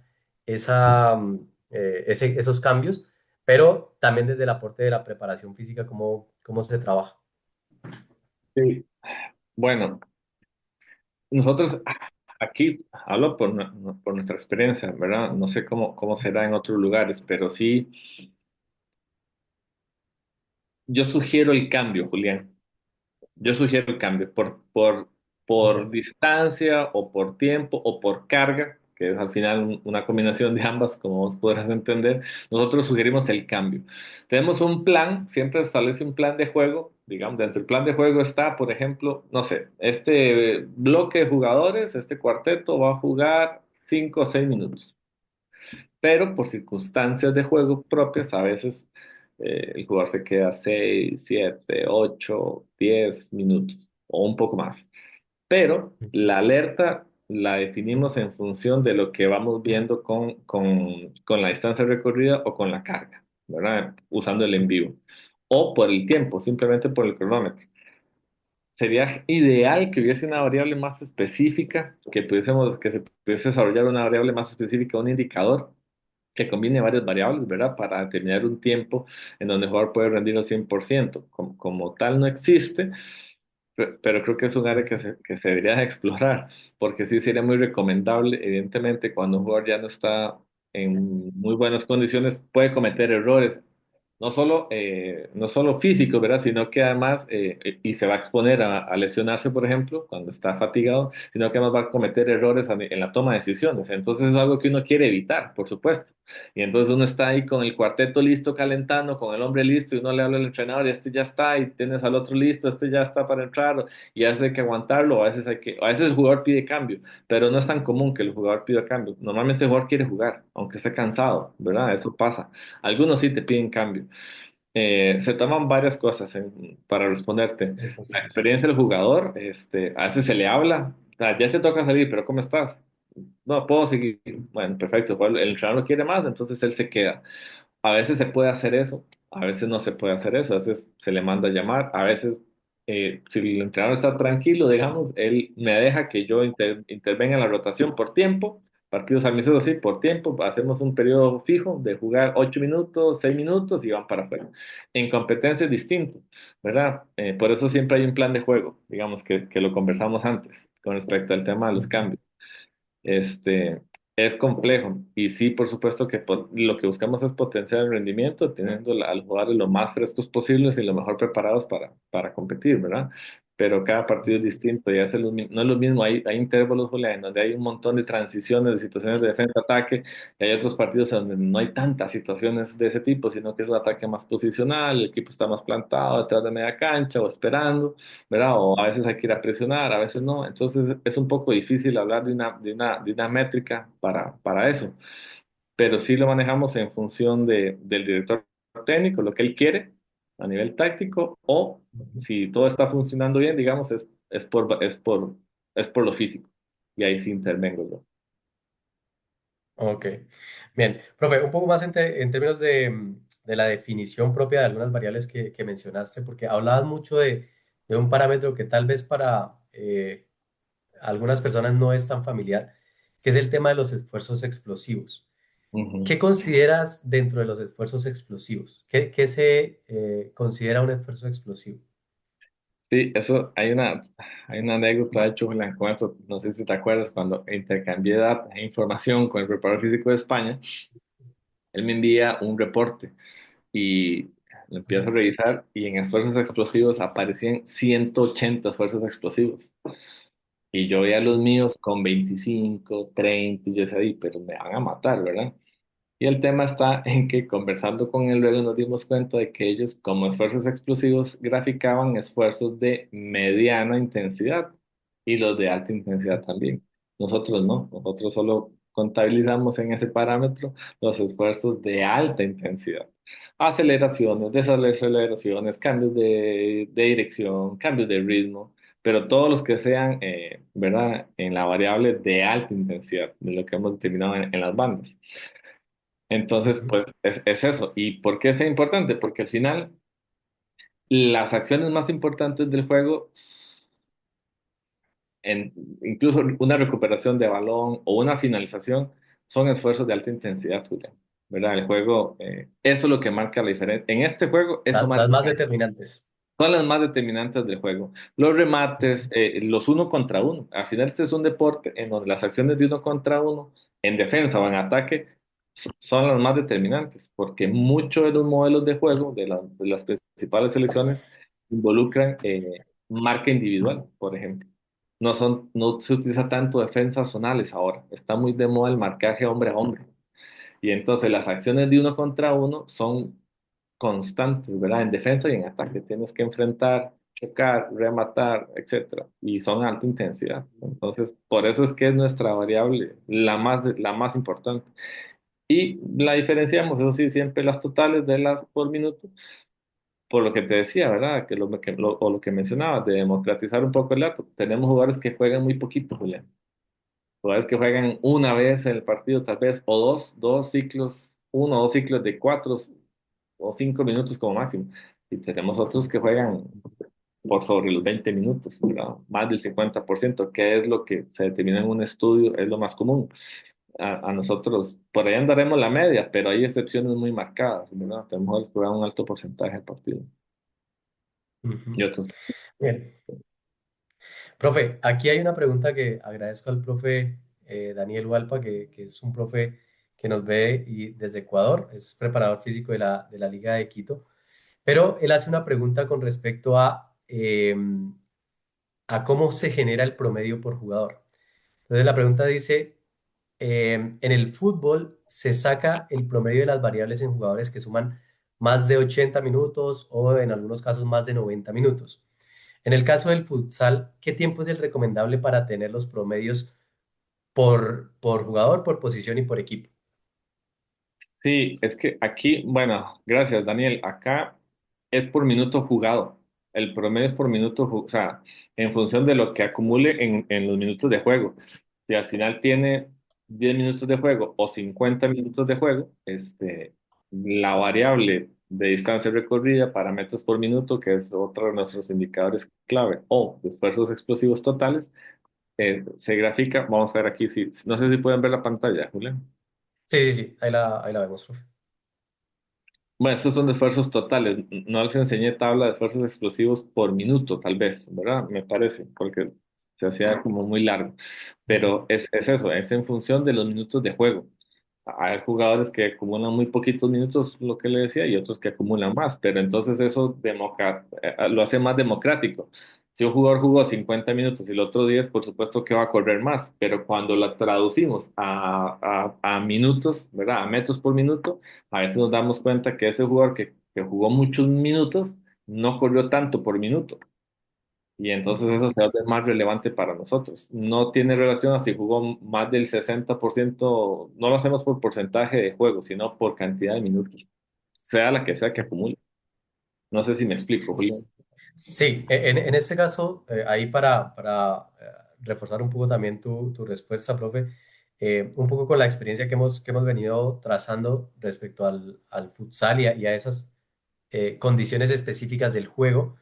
cambios, pero también desde el aporte de la preparación física, cómo se trabaja. Sí. Bueno, nosotros aquí hablo por, por nuestra experiencia, ¿verdad? No sé cómo será en otros lugares, pero sí, yo sugiero el cambio, Julián. Yo sugiero el cambio por Ok. distancia o por tiempo o por carga, que es al final una combinación de ambas, como vos podrás entender. Nosotros sugerimos el cambio. Tenemos un plan, siempre establece un plan de juego. Digamos, dentro del plan de juego está, por ejemplo, no sé, este bloque de jugadores, este cuarteto va a jugar 5 o 6 minutos, pero por circunstancias de juego propias, a veces el jugador se queda 6, 7, 8, 10 minutos o un poco más. Pero la alerta la definimos en función de lo que vamos viendo con la distancia recorrida o con la carga, ¿verdad? Usando el en vivo. O por el tiempo, simplemente por el cronómetro. Sería ideal que hubiese una variable más específica, que se pudiese desarrollar una variable más específica, un indicador que combine varias variables, ¿verdad? Para determinar un tiempo en donde el jugador puede rendir al 100%. Como tal no existe, pero creo que es un área que se debería de explorar, porque sí sería muy recomendable, evidentemente, cuando un jugador ya no está en muy buenas condiciones, puede cometer errores no solo físico, ¿verdad? Sino que además, y se va a exponer a lesionarse, por ejemplo, cuando está fatigado, sino que además va a cometer errores en la toma de decisiones. Entonces es algo que uno quiere evitar, por supuesto. Y entonces uno está ahí con el cuarteto listo, calentando, con el hombre listo, y uno le habla al entrenador, y este ya está, y tienes al otro listo, este ya está para entrar, y a veces hay que aguantarlo, a veces el jugador pide cambio, pero no es tan común que el jugador pida cambio. Normalmente el jugador quiere jugar, aunque esté cansado, ¿verdad? Eso pasa. Algunos sí te piden cambio. Se toman varias cosas para responderte. En La consideración. experiencia del jugador, a veces se le habla, o sea, ya te toca salir, pero ¿cómo estás? No, puedo seguir. Bueno, perfecto. Igual el entrenador no quiere más, entonces él se queda. A veces se puede hacer eso, a veces no se puede hacer eso, a veces se le manda a llamar, a veces si el entrenador está tranquilo, digamos, él me deja que yo intervenga en la rotación por tiempo, partidos amistosos sí, por tiempo, hacemos un periodo fijo de jugar 8 minutos, 6 minutos y van para afuera. En competencia es distinto, ¿verdad? Por eso siempre hay un plan de juego, digamos, que lo conversamos antes con respecto al tema de los Ujú. cambios. Este, es complejo y sí, por supuesto que lo que buscamos es potenciar el rendimiento, teniendo a los jugadores lo más frescos posibles y lo mejor preparados para competir, ¿verdad? Pero cada partido es distinto y no es lo mismo, hay intervalos, Julián, en donde hay un montón de transiciones, de situaciones de defensa-ataque, y hay otros partidos en donde no hay tantas situaciones de ese tipo, sino que es un ataque más posicional, el equipo está más plantado detrás de media cancha o esperando. ¿Verdad? O a veces hay que ir a presionar, a veces no. Entonces es un poco difícil hablar de una métrica para eso, pero sí lo manejamos en función del director técnico, lo que él quiere a nivel táctico, o Ujú. si todo está funcionando bien, digamos, es por lo físico. Y ahí sí intervengo yo. Ok, bien. Profe, un poco más en términos de la definición propia de algunas variables que mencionaste, porque hablabas mucho de un parámetro que tal vez para algunas personas no es tan familiar, que es el tema de los esfuerzos explosivos. Ujú. ¿Qué consideras dentro de los esfuerzos explosivos? ¿Qué se considera un esfuerzo explosivo? Sí, eso, hay una anécdota de hecho, Julián, con eso, no sé si te acuerdas, cuando intercambié información con el preparador físico de España, él me envía un reporte y lo empiezo a revisar y en esfuerzos explosivos aparecían 180 esfuerzos explosivos. Y yo veía los míos con 25, 30 y yo decía, "Ay, pero me van a matar, ¿verdad?" Y el tema está en que conversando con él luego nos dimos cuenta de que ellos como esfuerzos explosivos graficaban esfuerzos de mediana intensidad y los de alta intensidad también. Nosotros no, nosotros solo contabilizamos en ese parámetro los esfuerzos de alta intensidad. Aceleraciones, desaceleraciones, cambios de dirección, cambios de ritmo, pero todos los que sean, ¿verdad? En la variable de alta intensidad, de lo que hemos determinado en las bandas. Entonces, Ujú. pues es eso. ¿Y por qué es tan importante? Porque al final las acciones más importantes del juego, en, incluso una recuperación de balón o una finalización, son esfuerzos de alta intensidad, Julián. ¿Verdad? El juego, eso es lo que marca la diferencia. En este juego, eso Las marca. más determinantes. Son las más determinantes del juego. Los remates, los uno contra uno. Al final este es un deporte en donde las acciones de uno contra uno, en defensa o en ataque, son las más determinantes, porque muchos de los modelos de juego de las principales selecciones involucran marca individual, por ejemplo. No se utiliza tanto defensas zonales ahora. Está muy de moda el marcaje hombre a hombre. Y entonces las acciones de uno contra uno son constantes, ¿verdad? En defensa y en ataque. Tienes que enfrentar, chocar, rematar, etcétera. Y son alta intensidad. Entonces, por eso es que es nuestra variable la más importante. Y la diferenciamos, eso sí, siempre las totales de las por minuto, por lo que te decía, ¿verdad? O lo que mencionabas, de democratizar un poco el dato. Tenemos jugadores que juegan muy poquito, Julián. Jugadores que juegan una vez en el partido, tal vez, o dos ciclos, uno o dos ciclos de 4 o 5 minutos como máximo. Y tenemos otros que juegan por sobre los 20 minutos, ¿verdad? Más del 50%, que es lo que se determina en un estudio, es lo más común. A nosotros, por ahí andaremos la media, pero hay excepciones muy marcadas, ¿verdad? Tenemos jugadores que juegan un alto porcentaje del partido. Y Ujú. otros. Bien. Profe, aquí hay una pregunta que agradezco al profe Daniel Hualpa, que es un profe que nos ve desde Ecuador, es preparador físico de la Liga de Quito, pero él hace una pregunta con respecto a cómo se genera el promedio por jugador. Entonces la pregunta dice, en el fútbol se saca el promedio de las variables en jugadores que suman más de 80 minutos o en algunos casos más de 90 minutos. En el caso del futsal, ¿qué tiempo es el recomendable para tener los promedios por jugador, por posición y por equipo? Sí, es que aquí, bueno, gracias Daniel, acá es por minuto jugado. El promedio es por minuto, o sea, en función de lo que acumule en los minutos de juego. Si al final tiene 10 minutos de juego o 50 minutos de juego, la variable de distancia recorrida, parámetros por minuto, que es otro de nuestros indicadores clave, o de esfuerzos explosivos totales, se grafica. Vamos a ver aquí, si, no sé si pueden ver la pantalla, Julián. Sí, sí, sí, ahí la vemos, profe. Bueno, estos son de esfuerzos totales. No les enseñé tabla de esfuerzos explosivos por minuto, tal vez, ¿verdad? Me parece, porque se hacía como muy largo. Ujú. Pero es eso, es en función de los minutos de juego. Hay jugadores que acumulan muy poquitos minutos, lo que le decía, y otros que acumulan más, pero entonces eso lo hace más democrático. Si un jugador jugó 50 minutos y el otro 10, por supuesto que va a correr más, pero cuando la traducimos a minutos, ¿verdad? A metros por minuto, a veces nos damos cuenta que ese jugador que jugó muchos minutos no corrió tanto por minuto. Y entonces Ujú. eso se hace más relevante para nosotros. No tiene relación a si jugó más del 60%, no lo hacemos por porcentaje de juego, sino por cantidad de minutos, sea la que sea que acumule. No sé si me explico, Julián. Sí, en este caso, ahí para reforzar un poco también tu respuesta, profe, un poco con la experiencia que hemos venido trazando respecto al futsal y a esas condiciones específicas del juego.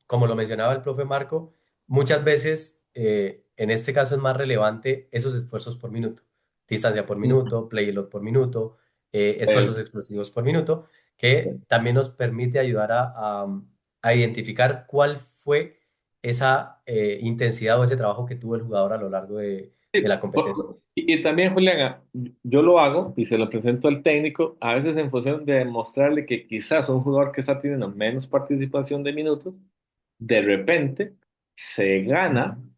Como lo mencionaba el profe Marco, muchas veces, en este caso es más relevante esos esfuerzos por minuto, distancia por Ujú. minuto, playload por minuto, Eh, esfuerzos explosivos por minuto, que también nos permite ayudar a identificar cuál fue esa intensidad o ese trabajo que tuvo el jugador a lo largo de sí, la competencia. y también, Julián, yo lo hago y se lo presento al técnico, a veces en función de demostrarle que quizás un jugador que está teniendo menos participación de minutos, de repente se gana Ujú.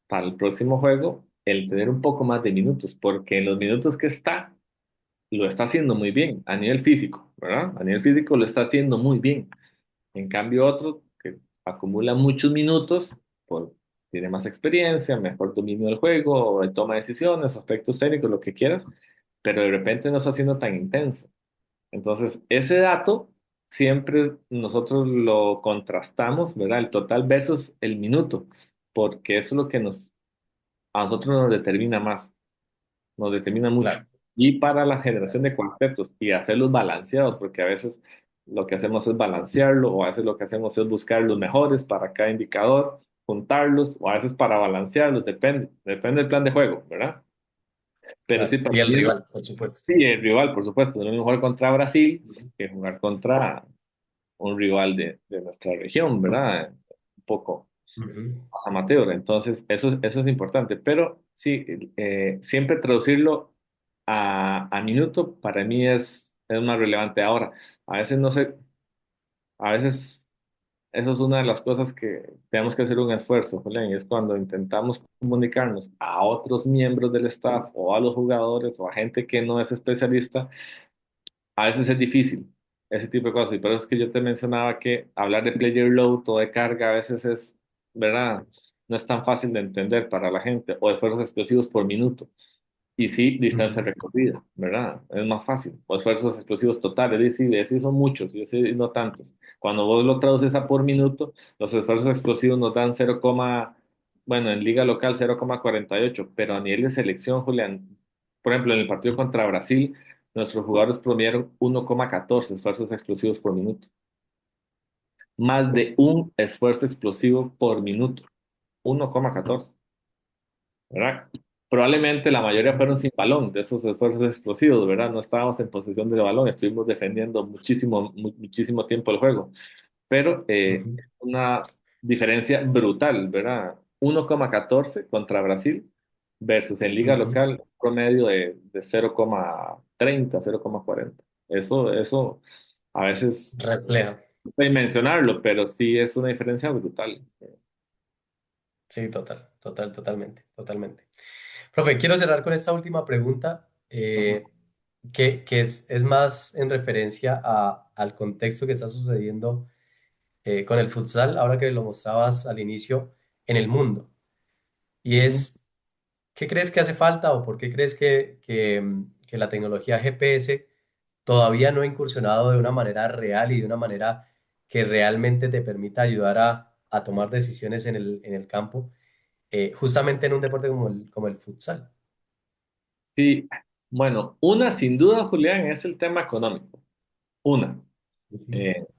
para el próximo juego el tener un poco más de minutos, porque en los minutos que está, lo está haciendo muy bien a nivel físico, ¿verdad? A nivel físico lo está haciendo muy bien. En cambio, otro que acumula muchos minutos, pues tiene más experiencia, mejor dominio del juego, toma decisiones, aspectos técnicos, lo que quieras, pero de repente no está siendo tan intenso. Entonces, ese dato siempre nosotros lo contrastamos, ¿verdad? El total versus el minuto, porque eso es lo que a nosotros nos determina mucho. Claro, Y para la generación de cuartetos y hacerlos balanceados, porque a veces lo que hacemos es balancearlo, o a veces lo que hacemos es buscar los mejores para cada indicador, juntarlos, o a veces para balancearlos, depende del plan de juego, ¿verdad? Pero sí, claro. para Y el mí, rival, por supuesto. sí, el rival, por supuesto, no es lo mismo jugar contra Brasil Ujú. que jugar contra un rival de nuestra región, ¿verdad? Un poco Ujú. amateur. Entonces, eso es importante. Pero sí, siempre traducirlo a minuto para mí es más relevante. Ahora, a veces no sé, a veces eso es una de las cosas que tenemos que hacer un esfuerzo, Julián, y es cuando intentamos comunicarnos a otros miembros del staff o a los jugadores o a gente que no es especialista. A veces es difícil ese tipo de cosas, y por eso es que yo te mencionaba que hablar de player load o de carga a veces es, ¿verdad? No es tan fácil de entender para la gente, o esfuerzos explosivos por minuto. Y sí, distancia Ujú. recorrida, ¿verdad? Es más fácil. O esfuerzos explosivos totales, y sí son muchos, y sí no tantos. Cuando vos lo traduces a por minuto, los esfuerzos explosivos nos dan 0, bueno, en liga local 0,48, pero a nivel de selección, Julián, por ejemplo, en el partido contra Brasil, nuestros jugadores promediaron 1,14 esfuerzos explosivos por minuto. Más de un esfuerzo explosivo por minuto. 1,14. ¿Verdad? Probablemente la mayoría fueron sin balón de esos esfuerzos explosivos, ¿verdad? No estábamos en posesión del balón, estuvimos defendiendo muchísimo, muchísimo tiempo el juego, pero Ujú. una diferencia brutal, ¿verdad? 1,14 contra Brasil versus en liga Ujú. local un promedio de 0,30, 0,40. Eso a veces Refleja. no puede mencionarlo, pero sí es una diferencia brutal. Sí, totalmente, totalmente. Profe, quiero cerrar con esta última pregunta, Ujú, que es más en referencia al contexto que está sucediendo con el futsal, ahora que lo mostrabas al inicio, en el mundo. Y ujú. es, ¿qué crees que hace falta o por qué crees que la tecnología GPS todavía no ha incursionado de una manera real y de una manera que realmente te permita ayudar a tomar decisiones en el campo, justamente en un deporte como el futsal? Sí, bueno, una sin duda, Julián, es el tema económico. Una. Ujú.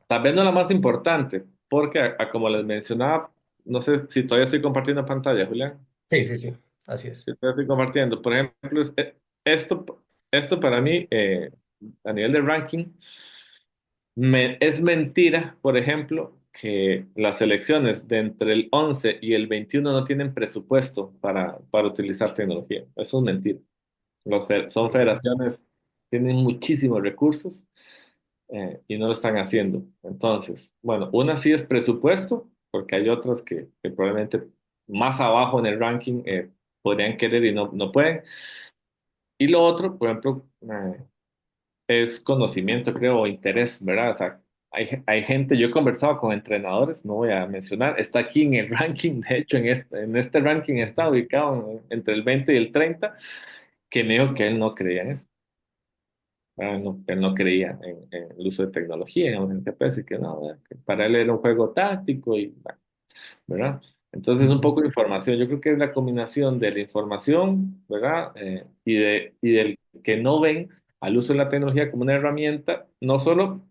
Tal vez no la más importante, porque como les mencionaba, no sé si todavía estoy compartiendo pantalla, Julián. Sí, sí, sí, así es. Si todavía estoy compartiendo. Por ejemplo, esto, esto para mí, a nivel de ranking, es mentira, por ejemplo, que las selecciones de entre el 11 y el 21 no tienen presupuesto para utilizar tecnología. Eso es mentira. Son Ujú. federaciones, tienen muchísimos recursos y no lo están haciendo. Entonces, bueno, una sí es presupuesto, porque hay otras que probablemente más abajo en el ranking podrían querer y no pueden. Y lo otro, por ejemplo, es conocimiento, creo, o interés, ¿verdad? O sea, hay gente, yo he conversado con entrenadores, no voy a mencionar, está aquí en el ranking, de hecho, en este ranking está Ujú. ubicado entre el 20 y el 30, que me dijo que él no creía en eso. No, él no creía en el uso de tecnología, digamos, en GPS, y que no, que para él era un juego táctico y, bueno, ¿verdad? Entonces, un Ujú. poco de información. Yo creo que es la combinación de la información, ¿verdad? Y del que no ven al uso de la tecnología como una herramienta, no solo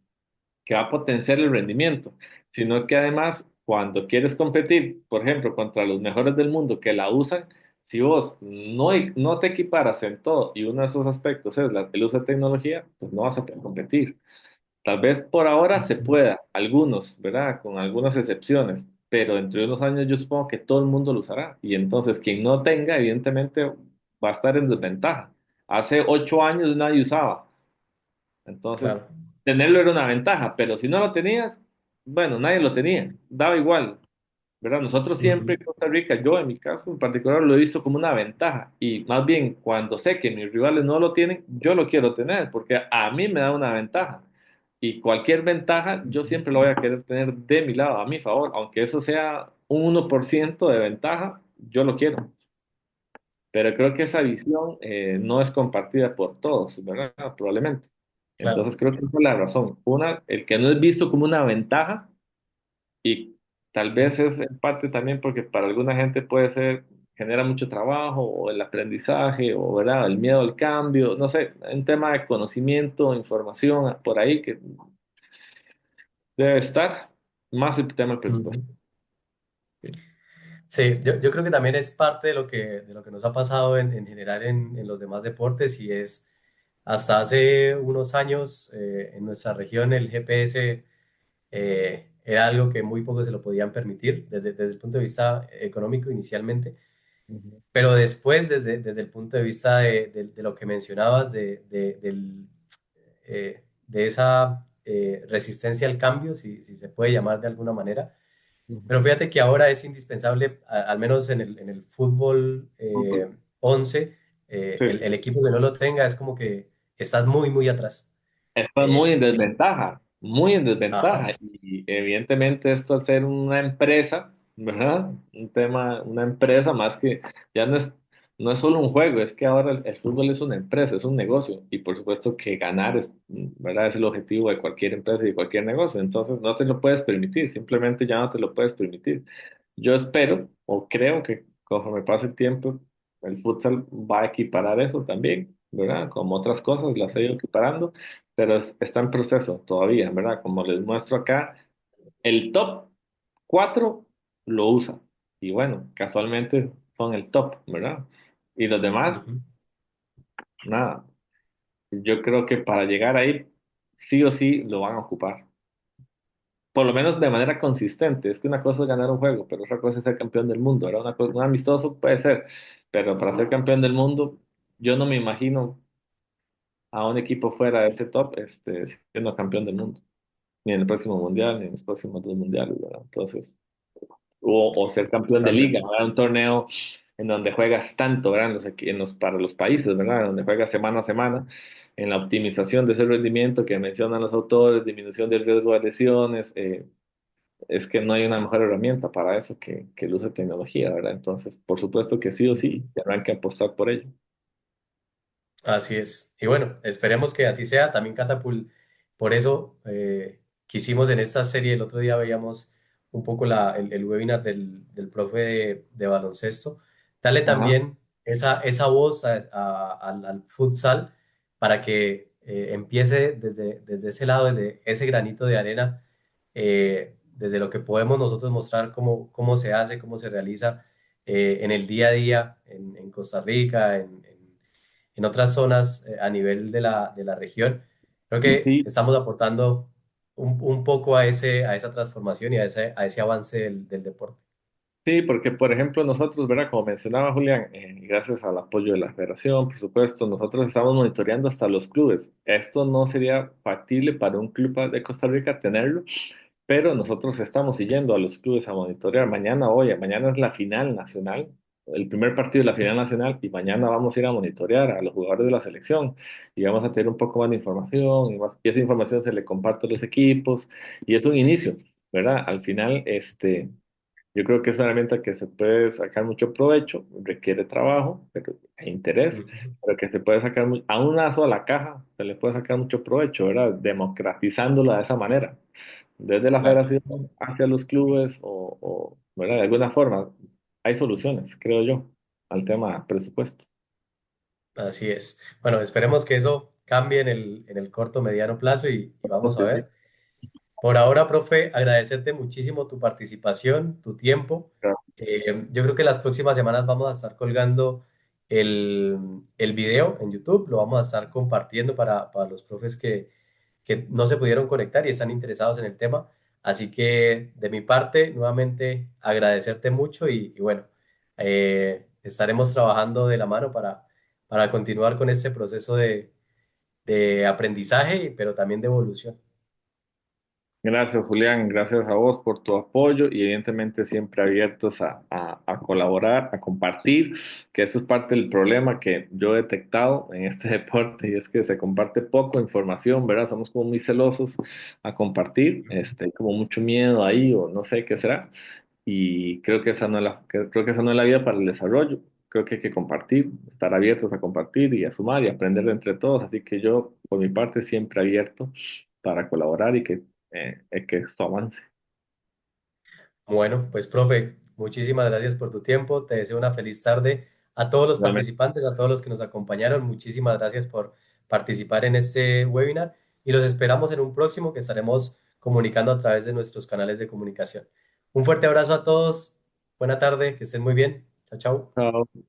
que va a potenciar el rendimiento, sino que además cuando quieres competir, por ejemplo, contra los mejores del mundo que la usan, si vos no te equiparas en todo y uno de esos aspectos es el uso de tecnología, pues no vas a poder competir. Tal vez por ahora se Ujú. pueda, algunos, ¿verdad? Con algunas excepciones, pero dentro de unos años yo supongo que todo el mundo lo usará y entonces quien no tenga, evidentemente, va a estar en desventaja. Hace 8 años nadie usaba. Entonces, Claro. tenerlo era una ventaja, pero si no lo tenías, bueno, nadie lo tenía, daba igual, ¿verdad? Nosotros siempre Ujú. en Costa Rica, yo en mi caso en particular lo he visto como una ventaja y más bien cuando sé que mis rivales no lo tienen, yo lo quiero tener porque a mí me da una ventaja y cualquier ventaja yo Ujú. siempre lo voy a querer tener de mi lado, a mi favor, aunque eso sea un 1% de ventaja, yo lo quiero. Pero creo que esa visión no es compartida por todos, ¿verdad? Probablemente. Claro, Entonces creo que esa es la razón. Una, el que no es visto como una ventaja y tal vez es en parte también porque para alguna gente puede ser, genera mucho trabajo o el aprendizaje o, ¿verdad? El miedo al cambio, no sé, un tema de conocimiento, información por ahí que debe estar, más el tema del presupuesto. ujú. Sí, yo creo que también es parte de lo que nos ha pasado en general en los demás deportes y es hasta hace unos años en nuestra región el GPS era algo que muy pocos se lo podían permitir desde el punto de vista económico inicialmente, Ujú, pero después desde el punto de vista de lo que mencionabas de esa resistencia al cambio, si se puede llamar de alguna manera. Pero ujú. fíjate que ahora es indispensable, al menos en el fútbol Fútbol. 11, Sí, sí. el equipo que no lo tenga es como que estás muy, muy atrás. Estás muy en Eh, desventaja, muy en ajá, desventaja. Y evidentemente esto al ser una empresa, ¿verdad? Un tema, una empresa más que ya no es solo un juego, es que ahora el fútbol es una empresa, es un negocio. Y por supuesto que ganar es, ¿verdad? Es el objetivo de cualquier empresa y de cualquier negocio. Entonces no te lo puedes permitir, simplemente ya no te lo puedes permitir. Yo espero o creo que conforme pase el tiempo, el futsal va a equiparar eso también, ¿verdad? Como otras cosas las ha ido equiparando, pero está en proceso todavía, ¿verdad? Como les muestro acá, el top 4 lo usa. Y bueno, casualmente son el top, ¿verdad? Y los demás, ujú, nada. Yo creo que para llegar ahí, sí o sí lo van a ocupar. Por lo menos de manera consistente. Es que una cosa es ganar un juego, pero otra cosa es ser campeón del mundo. Era un amistoso puede ser, pero para ser campeón del mundo, yo no me imagino a un equipo fuera de ese top siendo campeón del mundo, ni en el próximo mundial, ni en los próximos dos mundiales, ¿verdad? Entonces, o ser campeón de liga, totalmente. ¿verdad? Un torneo en donde juegas tanto, ¿verdad? Para los países, ¿verdad? Donde juegas semana a semana, en la optimización de ese rendimiento que mencionan los autores, disminución del riesgo de lesiones, es que no hay una mejor herramienta para eso que el uso de tecnología, ¿verdad? Entonces, por supuesto que sí o Ujú. sí, tendrán que apostar por ello. Así es. Y bueno, esperemos que así sea. También Catapult, por eso quisimos en esta serie, el otro día veíamos un poco el webinar del profe de baloncesto, darle Ajá. también esa voz al futsal para que empiece desde ese lado, desde ese granito de arena, desde lo que podemos nosotros mostrar cómo se hace, cómo se realiza en el día a día en Costa Rica, en otras zonas a nivel de la región. Creo que Sí, estamos aportando un poco a esa transformación y a ese avance del deporte. sí, porque por ejemplo nosotros, ¿verdad? Como mencionaba Julián, gracias al apoyo de la federación, por supuesto, nosotros estamos monitoreando hasta los clubes. Esto no sería factible para un club de Costa Rica tenerlo, pero nosotros estamos siguiendo a los clubes a monitorear. Mañana, hoy, mañana es la final nacional, el primer partido de la final nacional, y mañana vamos a ir a monitorear a los jugadores de la selección y vamos a tener un poco más de información y esa información se le comparte a los equipos y es un inicio, ¿verdad? Al final, yo creo que es una herramienta que se puede sacar mucho provecho, requiere trabajo e interés, Ujú. pero que se puede sacar a una sola caja, se le puede sacar mucho provecho, ¿verdad? Democratizándola de esa manera, desde la Claro, federación hacia los clubes ¿verdad? De alguna forma, hay soluciones, creo yo, al tema presupuesto. así es. Bueno, esperemos que eso cambie en el corto, mediano plazo y vamos a Sí, sí, ver. Por ahora, profe, agradecerte muchísimo tu participación, tu tiempo. claro. Yo creo que las próximas semanas vamos a estar colgando el video en YouTube, lo vamos a estar compartiendo para los profes que no se pudieron conectar y están interesados en el tema. Así que de mi parte, nuevamente agradecerte mucho y bueno, estaremos trabajando de la mano para continuar con este proceso de aprendizaje, pero también de evolución. Gracias, Julián. Gracias a vos por tu apoyo y evidentemente siempre abiertos a colaborar, a compartir, que eso es parte del problema que yo he detectado en este deporte y es que se comparte poco información, ¿verdad? Somos como muy celosos a compartir, hay como mucho miedo ahí o no sé qué será y creo que esa no es creo que esa no es la vida para el desarrollo. Creo que hay que compartir, estar abiertos a compartir y a sumar y aprender de entre todos. Así que yo, por mi parte, siempre abierto para colaborar y que esto avance. Bueno, pues profe, muchísimas gracias por tu tiempo. Te deseo una feliz tarde a todos los Realmente, participantes, a todos los que nos acompañaron. Muchísimas gracias por participar en este webinar y los esperamos en un próximo que estaremos comunicando a través de nuestros canales de comunicación. Un fuerte abrazo a todos. Buena tarde, que estén muy bien. Chao, chao. chao.